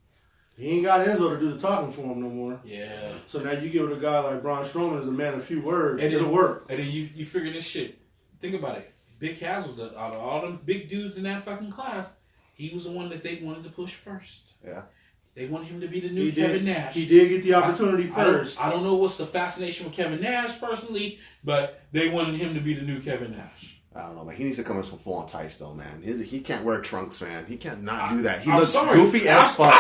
He ain't got Enzo to do the talking for him no more. Yeah. So now you give it a guy like Braun Strowman as a man of few words. It'll work. And then you figure this shit. Think about it. Big Cass was out of all them big dudes in that fucking class, he was the one that they wanted to push first. Yeah. They wanted him to be the new Kevin Nash. He did get the opportunity first. I don't know what's the fascination with Kevin Nash personally, but they wanted him to be the new Kevin Nash. I don't know, man. He needs to come in some full-on tights, though, man. He can't wear trunks, man. He can't not do that. He looks goofy as fuck.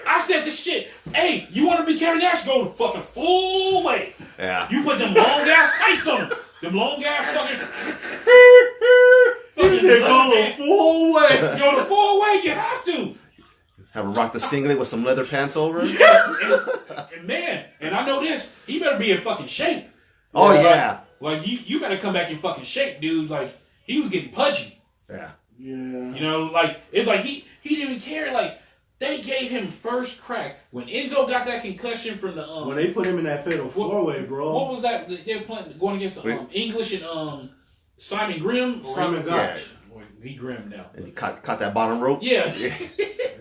I said this shit. Hey, you want to be Kevin Nash? Go the fucking full way. Yeah. You put them long-ass tights on him. Them long-ass fucking... He said go the full way. Go the full way. You have to. Have him rock the singlet with some leather pants over it. Yeah. And man, and I know this. He better be in fucking shape. Oh, yeah. Like, you gotta come back in fucking shape, dude. Like, he was getting pudgy. Yeah. Yeah. You know, like, it's like he didn't even care. Like, they gave him first crack. When Enzo got that concussion from the... when they put him in that fatal four-way, bro. What was that? They were playing, going against the English and Simon Grimm? Simon Gotch. Yeah. He Grimm now. And he caught that bottom rope. Yeah.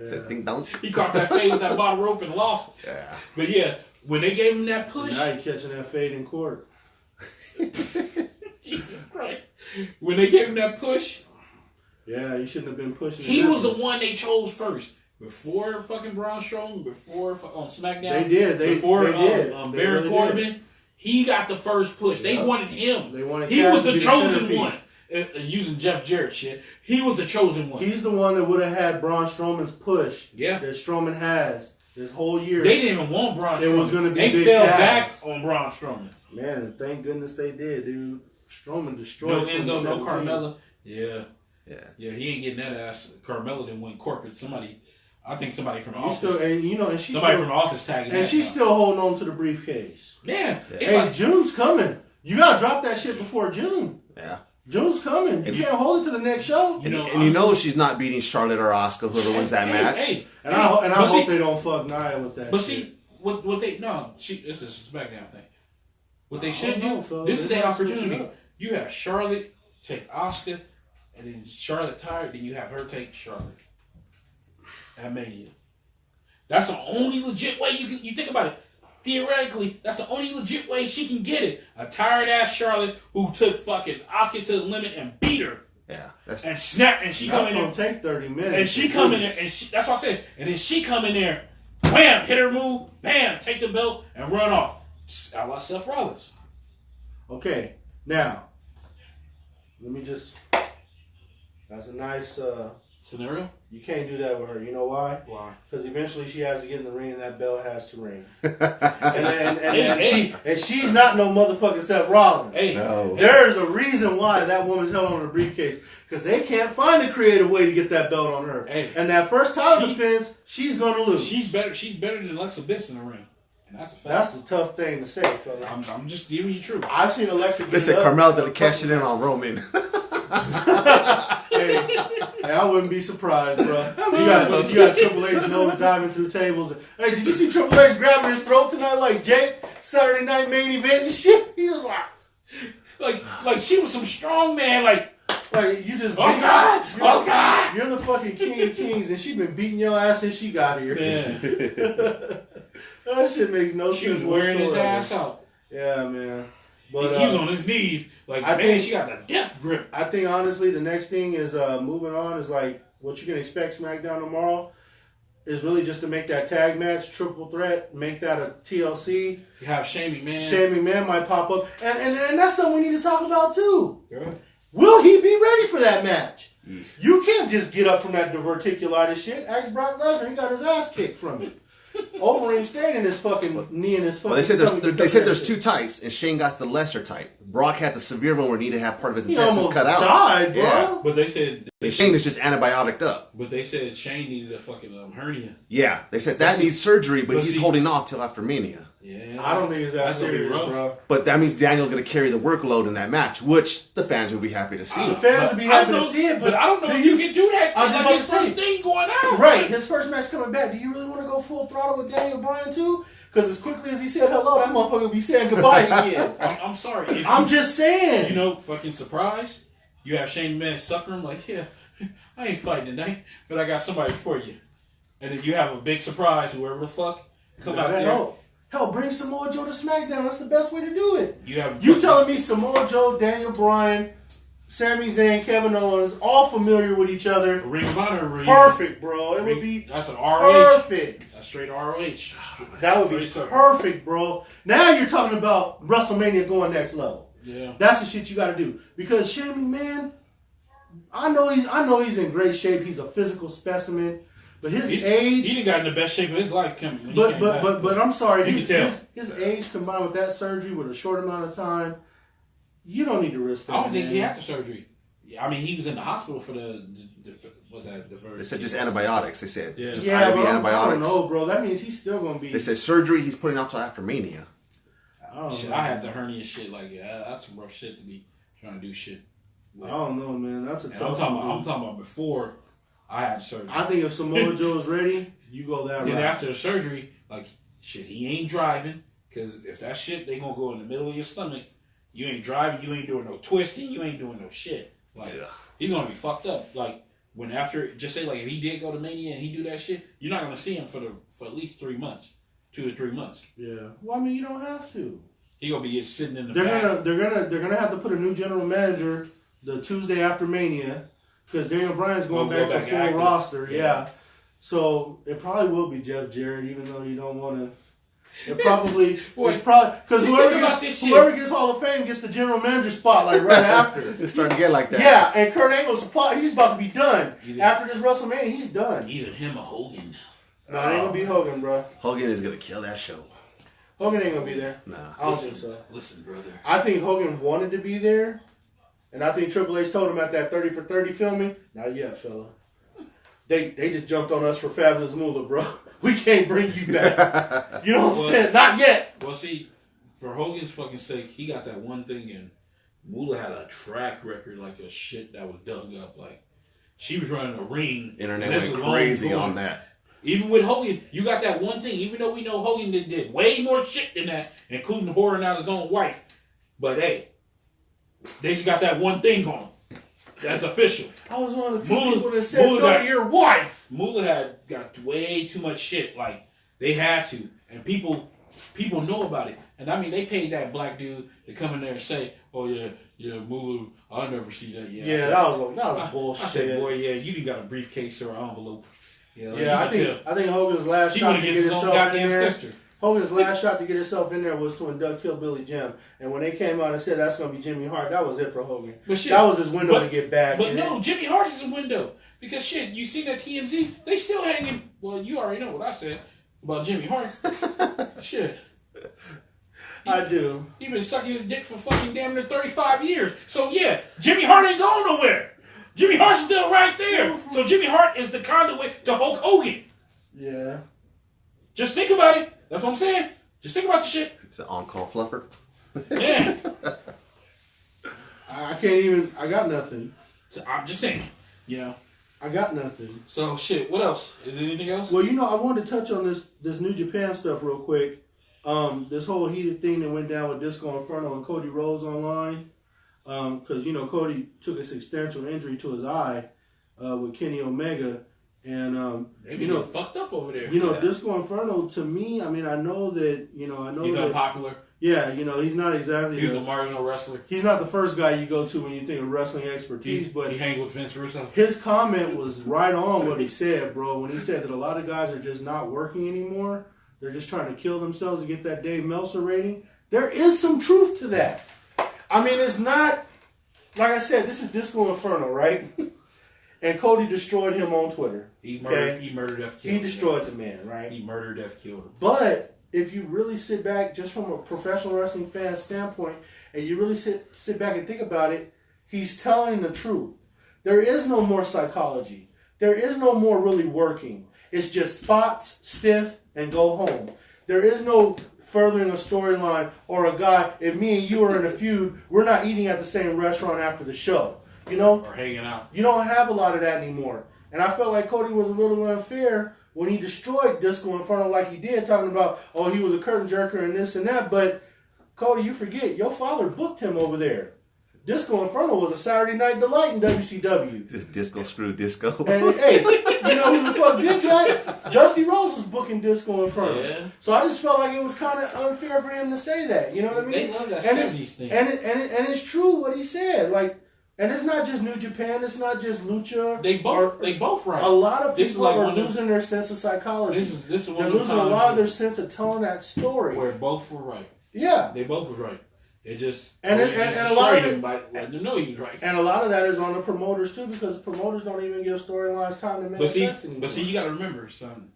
Said ding dong. He caught that fade with that bottom rope and lost. Yeah. But yeah, when they gave him that push... Now you're catching that fade in court. Jesus Christ. When they gave him that push... Yeah, you shouldn't have been pushing. He was the one they chose first. Before fucking Braun Strowman, before on SmackDown. They did. Before they did. Baron really Corbin, did. He got the first push. They wanted him. They wanted he Cass was to the be chosen the one. Using Jeff Jarrett shit. He was the chosen one. He's the one that would have had Braun Strowman's push. Yeah. That Strowman has this whole year. They didn't even want Braun Strowman. It was going to be They big fell Cass. back on Braun Strowman. Man, and thank goodness they did, dude. Strowman destroyed. No Enzo, no 2017. Carmella. Yeah. Yeah. He ain't getting that ass. Carmella didn't win corporate. I think somebody from the office. Somebody from the office tagging. And she's still holding on to the briefcase. Yeah. Hey, June's coming. You gotta drop that shit before June. Yeah. June's coming. You can't hold it to the next show. She's not beating Charlotte or Asuka, whoever wins that match. And I hope they don't fuck Nia with that. But shit. see, this is a SmackDown thing. What they should do, fellas. this is They their gotta switch it opportunity. up. You have Charlotte take Asuka, and then Charlotte tired, then you have her take Charlotte at Mania. That's the only legit way you think about it. Theoretically, that's the only legit way she can get it. A tired ass Charlotte who took fucking Asuka to the limit and beat her. Yeah. And snap, and she come in there. That's gonna take 30 minutes. And she come in there, and that's what I said. And then she come in there, wham, hit her move, bam, take the belt, and run off. I like Seth Rollins. Okay, now, let me just, that's a nice, Scenario? you can't do that with her. You know why? Why? Because eventually she has to get in the ring and that belt has to ring. Hey. And she's not no motherfucking Seth Rollins. Hey. No. There's a reason why that woman's held on her briefcase. Because they can't find a creative way to get that belt on her. Hey. And that first title defense, she's going to lose. She's better than Alexa Bliss in the ring. And that's a fact. That's a tough thing to say, fella. I'm just giving you the truth. I've seen Alexa get They said up. Carmella's going to cash it in on Roman. Hey, I wouldn't be surprised, bro. You got Triple H nose diving through tables. Hey, did you see Triple H grabbing his throat tonight like Jake? Saturday night main event and shit? He was like she was some strong man, like you just oh God. You're the fucking king of kings and she been beating your ass since she got here. Man. That shit makes no sense. She was wearing his whatsoever. ass out. Yeah, man. But he was on his knees. Like, I man, think- she got the death grip. I think honestly the next thing is moving on is like what you can expect SmackDown tomorrow is really just to make that tag match triple threat, make that a TLC. You have Shane McMahon. Shane McMahon might pop up, and that's something we need to talk about too. Yeah. Will he be ready for that match? You can't just get up from that diverticulitis shit. Ask Brock Lesnar, he got his ass kicked from it. Overeem staying in his fucking knee in his fucking. Well, they said stomach. there's two types, and Shane got the lesser type. Brock had the severe one where he needed to have part of his He intestines almost cut out. died, bro. Yeah. But they said Shane is just antibiotic up. But they said Shane needed a fucking hernia. Yeah, they said that needs surgery, but he's see- holding off till after Mania. Yeah. I don't think it's that That's gonna be serious, rough. bro. But that means Daniel's going to carry the workload in that match, which the fans will be happy to see. The fans would be happy to see it, but I don't know if you can do that. I was It's about like his to say. first thing going out. Right, his first match coming back. Do you really want to go full throttle with Daniel Bryan too? Because as quickly as he said hello, that motherfucker will be saying goodbye again. I'm sorry. If I'm just saying. You know, fucking surprise. You have Shane McMahon sucker him like, yeah, I ain't fighting tonight, but I got somebody for you. And then you have a big surprise, whoever the fuck come out there. Hell, bring Samoa Joe to SmackDown. That's the best way to do it. You telling me Samoa Joe, Daniel Bryan, Sami Zayn, Kevin Owens, all familiar with each other. Ring of Honor reunion. Perfect, bro. It would be that's an ROH. perfect. That's straight ROH. That would be perfect, bro. Now you're talking about WrestleMania going next level. Yeah. That's the shit you got to do. Because Shane McMahon, I know he's in great shape. He's a physical specimen, but his age. He didn't got in the best shape of his life. But I'm sorry. His age combined with that surgery with a short amount of time, you don't need to risk that. I don't think he had the surgery. I mean, he was in the hospital for the They said just antibiotics. They said just IV antibiotics. I don't antibiotics. know, bro. That means he's still gonna be. They said surgery he's putting out till after Mania. I had the hernia shit. Like, that's some rough shit to be trying to do shit with. I don't know, man. That's a tough. I'm talking about before I had surgery. I think if Samoa Joe's ready, you go that route. Then after the surgery, like, shit, he ain't driving. Because if that shit, they gonna go in the middle of your stomach. You ain't driving, you ain't doing no twisting, you ain't doing no shit. Like, he's gonna be fucked up. Like, when after, just say, like, if he did go to Mania and he do that shit, you're not gonna see him for at least 3 months. 2 to 3 months. Yeah. Well, I mean, you don't have to. He gonna be just sitting in the back. They're gonna have to put a new general manager the Tuesday after Mania because Daniel Bryan's going back to full active roster. Yeah. So it probably will be Jeff Jarrett, even though you don't want to. It probably it's probably because whoever gets Hall of Fame gets the general manager spot like right after. It's starting to get like that. Yeah, and Kurt Angle's he's about to be done after this WrestleMania. He's done. Either him or Hogan. No, it ain't gonna be Hogan, bro. Hogan is gonna kill that show. Hogan ain't gonna be there. Nah, I don't think so. Listen, brother. I think Hogan wanted to be there, and I think Triple H told him at that 30 for 30 filming, not yet, fella. They just jumped on us for Fabulous Moolah, bro. We can't bring you back. You know what I'm saying? Not yet. Well, see, for Hogan's fucking sake, he got that one thing, and Moolah had a track record like a shit that was dug up. Like, she was running a ring. Internet went crazy on that. Even with Hogan, you got that one thing. Even though we know Hogan did way more shit than that, including whoring out his own wife. But hey, they just got that one thing going. That's official. I was one of the few people that said, no to your wife. Moolah had got way too much shit. Like, they had to. And people know about it. And I mean, they paid that black dude to come in there and say, oh yeah, Moolah, I'll never see that. Yeah, that was bullshit. I said, boy, yeah, you done got a briefcase or an envelope. I think Hogan's last shot to get himself in there. Hogan's last shot to get himself in there was to induct Hillbilly Jim, and when they came out and said that's going to be Jimmy Hart, that was it for Hogan. That was his window to get back. But no, Jimmy Hart is a window because shit, you see that TMZ? They still hanging. Well, you already know what I said about Jimmy Hart. Shit. I do. He been sucking his dick for fucking damn near 35 years. So yeah, Jimmy Hart ain't going nowhere. Jimmy Hart's still right there. So Jimmy Hart is the conduit to Hulk Hogan. Yeah. Just think about it. That's what I'm saying. Just think about the shit. It's an on-call fluffer. Yeah. I can't even. I got nothing. So I'm just saying. I got nothing. So shit. What else? Is there anything else? Well, I wanted to touch on this New Japan stuff real quick. This whole heated thing that went down with Disco Inferno and Cody Rhodes online. Because, Cody took a substantial injury to his eye with Kenny Omega. And, maybe fucked up over there. Disco Inferno, to me, I mean, I know that, he's unpopular. Yeah, he's not exactly. He's a marginal wrestler. He's not the first guy you go to when you think of wrestling expertise, but he hangs with Vince Russo. His comment was right on what he said, bro. When he said that a lot of guys are just not working anymore, they're just trying to kill themselves to get that Dave Meltzer rating. There is some truth to that. I mean, it's not like I said. This is Disco Inferno, right? And Cody destroyed him on Twitter. He murdered F. Killed He destroyed the man, right? He murdered F. Killed him. But if you really sit back, just from a professional wrestling fan standpoint, and you really sit back and think about it, he's telling the truth. There is no more psychology. There is no more really working. It's just spots, stiff, and go home. There is no furthering a storyline or a guy, if me and you are in a feud, we're not eating at the same restaurant after the show. Or hanging out. You don't have a lot of that anymore. And I felt like Cody was a little unfair when he destroyed Disco Inferno like he did, talking about, oh, he was a curtain jerker and this and that. But, Cody, you forget, your father booked him over there. Disco Inferno was a Saturday Night Delight in WCW. Just disco screw disco. And, hey, you know who the fuck did that? Dusty Rhodes was booking Disco Inferno. Yeah. So I just felt like it was kind of unfair for him to say that. You know what I mean? They love that 70s thing. And it's true what he said. Like, and it's not just New Japan. It's not just Lucha. They both right. A lot of people are losing their sense of psychology. This is They're losing a lot of their sense of telling that story. Where both were right. Yeah. They both were right. It just and a lot of it, by letting them know he was right. And a lot of that is on the promoters too, because promoters don't even give storylines time to manifest anymore. But see, you got to remember, son.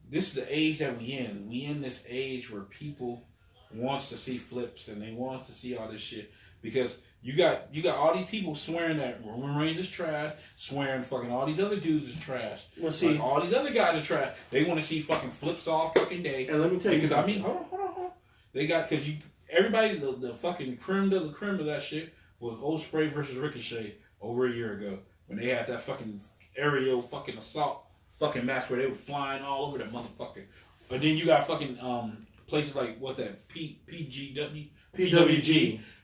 This is the age that we in. We in this age where people wants to see flips and they want to see all this shit because you got all these people swearing that Roman Reigns is trash, swearing fucking all these other dudes is trash. Well, see, like all these other guys are trash. They want to see fucking flips all fucking day. And let me tell you something. I mean, hold on. They got because everybody the fucking creme de la creme of that shit was Ospreay versus Ricochet over a year ago when they had that fucking aerial fucking assault fucking match where they were flying all over that motherfucker. But then you got fucking places like what's that PWG.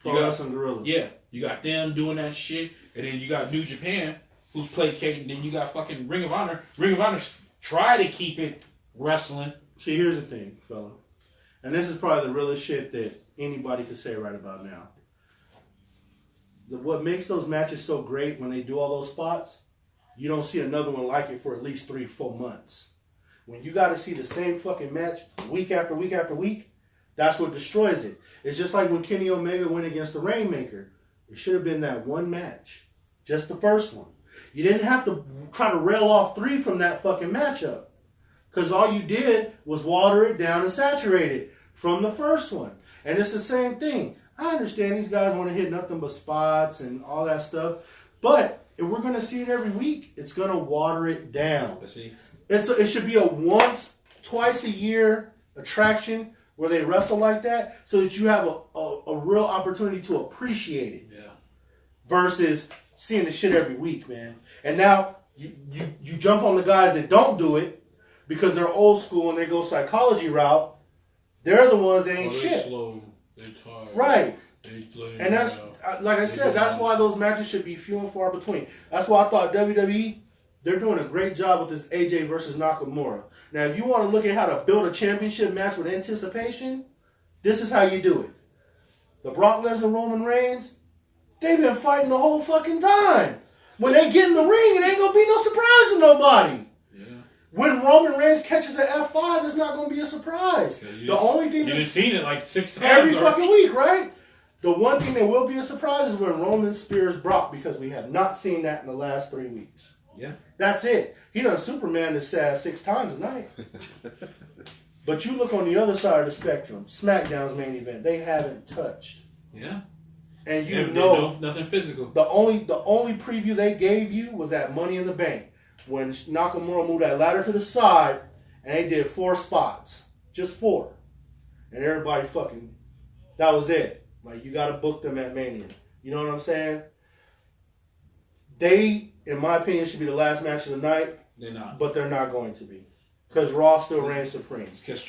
You got some gorillas. Yeah, you got them doing that shit, and then you got New Japan who's placating. Then you got fucking Ring of Honor. Ring of Honor try to keep it wrestling. See, here's the thing, fella, and this is probably the realest shit that anybody could say right about now. What makes those matches so great when they do all those spots, you don't see another one like it for at least 3-4 months. When you got to see the same fucking match week after week after week, that's what destroys it. It's just like when Kenny Omega went against the Rainmaker. It should have been that one match. Just the first one. You didn't have to try to rail off 3 from that fucking matchup. Because all you did was water it down and saturate it from the first one. And it's the same thing. I understand these guys want to hit nothing but spots and all that stuff. But if we're going to see it every week, it's going to water it down. It should be a once, twice a year attraction where they wrestle like that so that you have a real opportunity to appreciate it. Yeah. Versus seeing the shit every week, man. And now you jump on the guys that don't do it because they're old school and they go psychology route. They're the ones that ain't shit. Slow. They're tired. Right. They play and that's, like I said, that's why those matches should be few and far between. That's why I thought WWE, they're doing a great job with this AJ versus Nakamura. Now, if you want to look at how to build a championship match with anticipation, this is how you do it. The Brock Lesnar Roman Reigns, they've been fighting the whole fucking time. When they get in the ring, it ain't going to be no surprise to nobody. Yeah. When Roman Reigns catches an F5, it's not going to be a surprise. Only thing you've seen it like 6 times. Every fucking week, right? The one thing that will be a surprise is when Roman spears Brock because we have not seen that in the last 3 weeks. Yeah. That's it. He done Superman his ass 6 times a night. But you look on the other side of the spectrum, SmackDown's main event, they haven't touched. Yeah. And you know nothing physical. The only preview they gave you was that Money in the Bank. When Nakamura moved that ladder to the side and they did 4 spots. Just 4. And everybody fucking, that was it. Like, you got to book them at Mania. You know what I'm saying? They, in my opinion, should be the last match of the night. They're not. But they're not going to be. Because Raw still reigns supreme. Because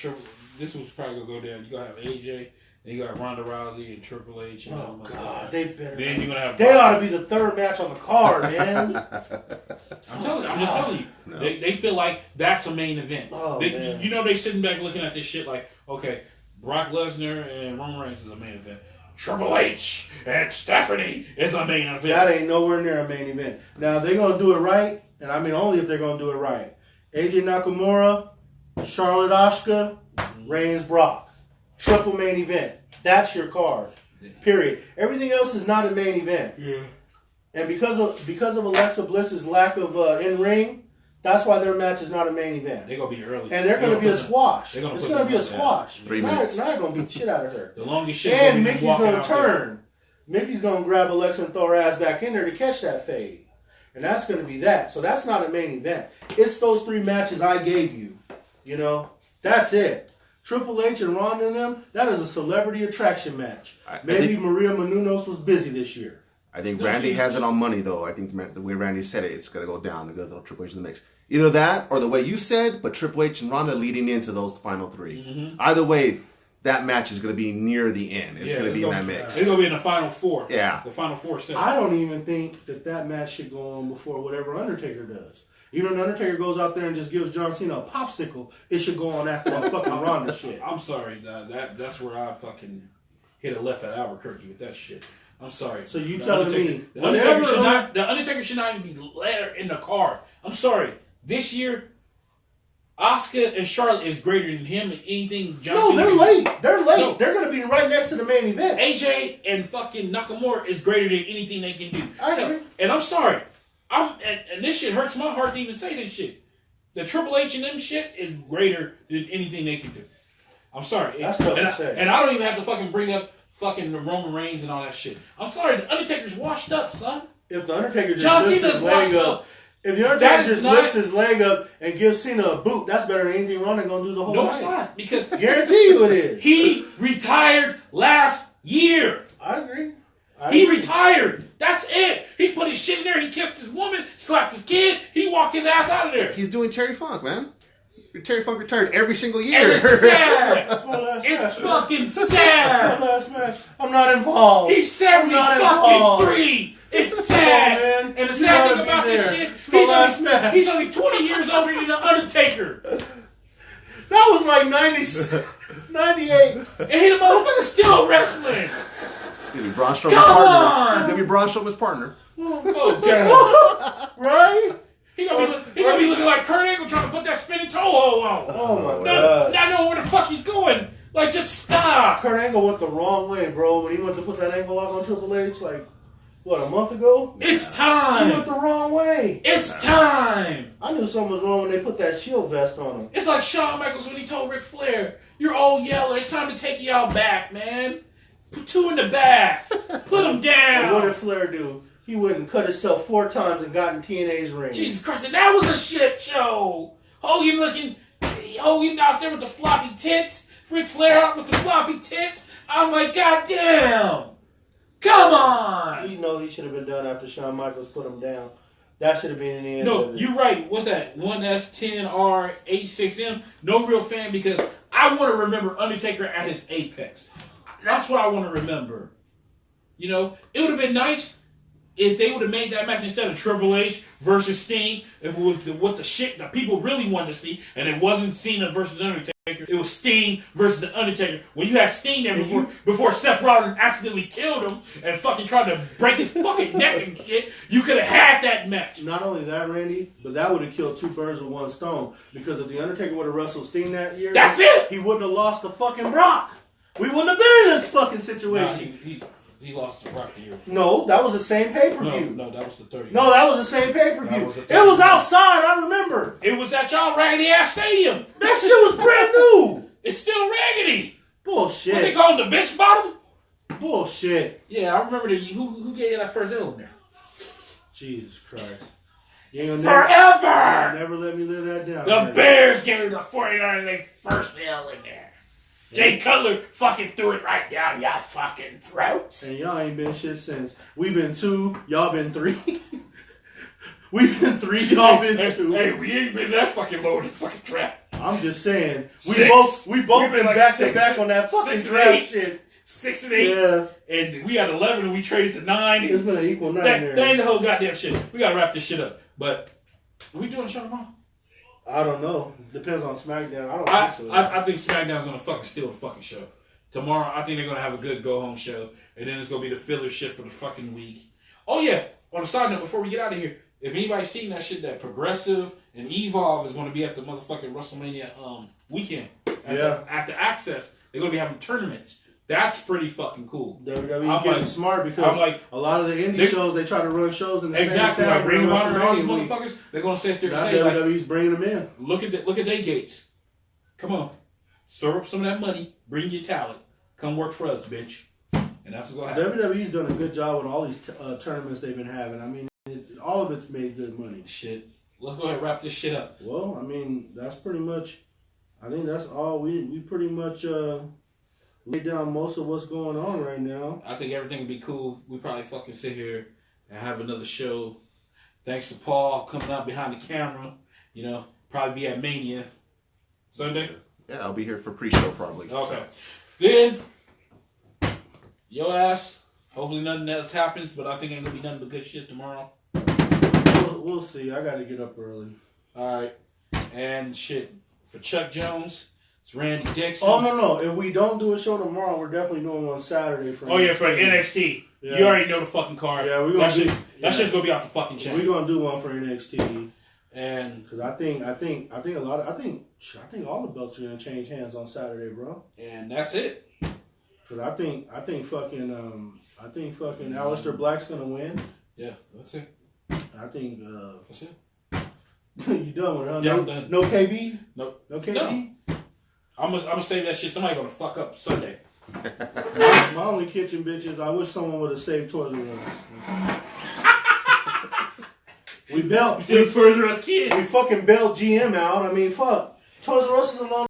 this was probably going to go down. You got to have AJ, and you got Ronda Rousey and Triple H. And oh, God. They better. Then you're going to have... They ought to be the 3rd match on the card, man. I'm just telling you. No. They feel like that's a main event. Oh, man. You know, they sitting back looking at this shit like, okay, Brock Lesnar and Roman Reigns is a main event. Triple H and Stephanie is a main event. That ain't nowhere near a main event. Now, they're going to do it right, and I mean only if they're going to do it right. AJ Nakamura, Charlotte Asuka, Reigns Brock. Triple main event. That's your card. Period. Everything else is not a main event. Yeah. And because of Alexa Bliss's lack of in-ring, that's why their match is not a main event. They're going to be early. And they're going to be a squash. It's going to be a squash. 3 minutes. Not going to beat the shit out of her. The longest shit. And Mickey's going to turn. Mickey's going to grab Alexa and throw her ass back in there to catch that fade. And that's going to be that. So that's not a main event. It's those 3 matches I gave you. You know? That's it. Triple H and Ronda and them, that is a celebrity attraction match. Maybe Maria Menounos was busy this year. I think Randy has it on money, though. I think the way Randy said it, it's going to go down. They're going to throw Triple H in the mix. Either that or the way you said, but Triple H and Ronda leading into those final 3. Mm-hmm. Either way, that match is going to be near the end. It's going to be in that mix. It's going to be in the final 4. Yeah. The final 4 set. I don't even think that match should go on before whatever Undertaker does. Even when Undertaker goes out there and just gives John Cena a popsicle, it should go on after a fucking Ronda shit. I'm sorry. That's where I fucking hit a left at Albuquerque with that shit. I'm sorry. So you telling me the Undertaker should not even be later in the card. I'm sorry. This year, Asuka and Charlotte is greater than him and anything. No, they're late. They're late. No. They're going to be right next to the main event. AJ and fucking Nakamura is greater than anything they can do. I agree. And I'm sorry. And this shit hurts my heart to even say this shit. The Triple H and them shit is greater than anything they can do. I'm sorry. That's tough to say. And I don't even have to fucking bring up fucking the Roman Reigns and all that shit. I'm sorry. The Undertaker's washed up, son. If the Undertaker just lifts his leg up. If the Undertaker just lifts his leg up and gives Cena a boot, that's better than anything Ronda gonna do the whole night. No, it's not. Because guarantee you it is. He retired last year. I agree. He retired. That's it. He put his shit in there. He kissed his woman, slapped his kid. He walked his ass out of there. He's doing Terry Funk, man. Terry Funk retired every single year. And it's sad. That's my last it's match. fucking sad. That's my last match. I'm not involved. He's 73. It's sad. On, and the sad thing about this shit, he's only 20 years older than The Undertaker. That was like 98. And the motherfucker's still wrestling. He's gonna be Braun Strowman's partner. He's gonna be Braun Strowman's partner. Oh, God. Right? He gonna be looking like Kurt Angle trying to put that spinning toe hole on. Oh, my God. Not knowing where the fuck he's going. Like, just stop. Kurt Angle went the wrong way, bro. When he went to put that ankle lock on Triple H, like, what, a month ago? It's time. He went the wrong way. It's time. I knew something was wrong when they put that shield vest on him. It's like Shawn Michaels when he told Ric Flair, "You're old yeller. It's time to take you out back, man. Put 2 in the back. Put him down." And what did Flair do? He went and cut himself 4 times and got in TNA's ring. Jesus Christ, and that was a shit show. Hogan out there with the floppy tits. Ric Flair out with the floppy tits. I'm like, God damn. Come on! You know he should have been done after Shawn Michaels put him down. That should have been in the end. No, you're right. What's that? 1S10R86M? No real fan because I want to remember Undertaker at his apex. That's what I want to remember. You know, it would have been nice if they would have made that match instead of Triple H versus Sting, if it was what the shit that people really wanted to see, and it wasn't Cena versus Undertaker. It was Sting versus the Undertaker. When you had Sting there before Seth Rollins accidentally killed him and fucking tried to break his fucking neck and shit, you could have had that match. Not only that, Randy, but that would have killed 2 birds with 1 stone. Because if the Undertaker would have wrestled Sting that year, that's it. He wouldn't have lost the fucking Brock. We wouldn't have been in this fucking situation. Nah, he lost the Brock the year. No, that was the same pay-per-view. No, that was the 30. No, that was the same pay-per-view. It was outside, I remember. It was at y'all raggedy-ass stadium. That shit was brand new. It's still raggedy. Bullshit. What they call him, the bitch bottom? Bullshit. Yeah, I remember who gave you that first L in there. Jesus Christ. You ain't Forever! Never let me live that down. The Bears gave me the 49ers their first L in there. Jay Cutler fucking threw it right down y'all fucking throats. And y'all ain't been shit since. We've been 2, y'all been 3. We've been 3, y'all been 2. Hey, we ain't been that fucking low in the fucking trap. I'm just saying. We 6. both We've been like back 6, to back on that fucking 6 and draft 8. shit. 6 and 8. Yeah. And we had 11 and we traded to 9. It's been an equal night that ain't the whole goddamn shit. We gotta wrap this shit up. But are we doing a show tomorrow? I don't know. Depends on SmackDown. I think so. I think SmackDown's gonna fucking steal the fucking show. Tomorrow, I think they're gonna have a good go-home show. And then it's gonna be the filler shit for the fucking week. Oh yeah, on a side note, before we get out of here, if anybody's seen that shit, that Progressive and Evolve is gonna be at the motherfucking WrestleMania weekend. At the Access. They're gonna be having tournaments. That's pretty fucking cool. WWE's getting smart because a lot of the indie shows, they try to run shows in the same town. Like Ring of Honor and all these motherfuckers, they're going to sit there and say, WWE's bringing them in. Look at their gates. Come on. Serve up some of that money. Bring your talent. Come work for us, bitch. And that's what's going to happen. WWE's done a good job with all these tournaments they've been having. I mean, all of it's made good money. Shit. Let's go ahead and wrap this shit up. Well, I mean, that's pretty much, I think that's all. We pretty much lay down most of what's going on right now. I think everything would be cool. We probably fucking sit here and have another show. Thanks to Paul coming out behind the camera. You know, probably be at Mania Sunday. Yeah, I'll be here for pre-show probably. Okay. Then, your ass. Hopefully nothing else happens, but I think ain't gonna be nothing but good shit tomorrow. We'll see. I gotta get up early. All right. And shit for Chuck Jones. It's Randy Dixon. Oh, no. If we don't do a show tomorrow, we're definitely doing one Saturday for NXT. For NXT. Yeah. You already know the fucking card. Yeah, we're gonna That's just gonna be off the fucking channel. We're gonna do one for NXT. And because I think all the belts are gonna change hands on Saturday, bro. And that's it. Because I think fucking Aleister Black's gonna win. Yeah, that's it. I think That's it. you done with it, huh? Yeah, no, I'm done. No KB? Nope. No KB? No. I'm gonna save that shit. Somebody gonna fuck up Sunday. My only kitchen bitch is I wish someone would have saved Toys R Us. We Still Toys R Us kid. We fucking bailed GM out. I mean, fuck. Toys R Us is a long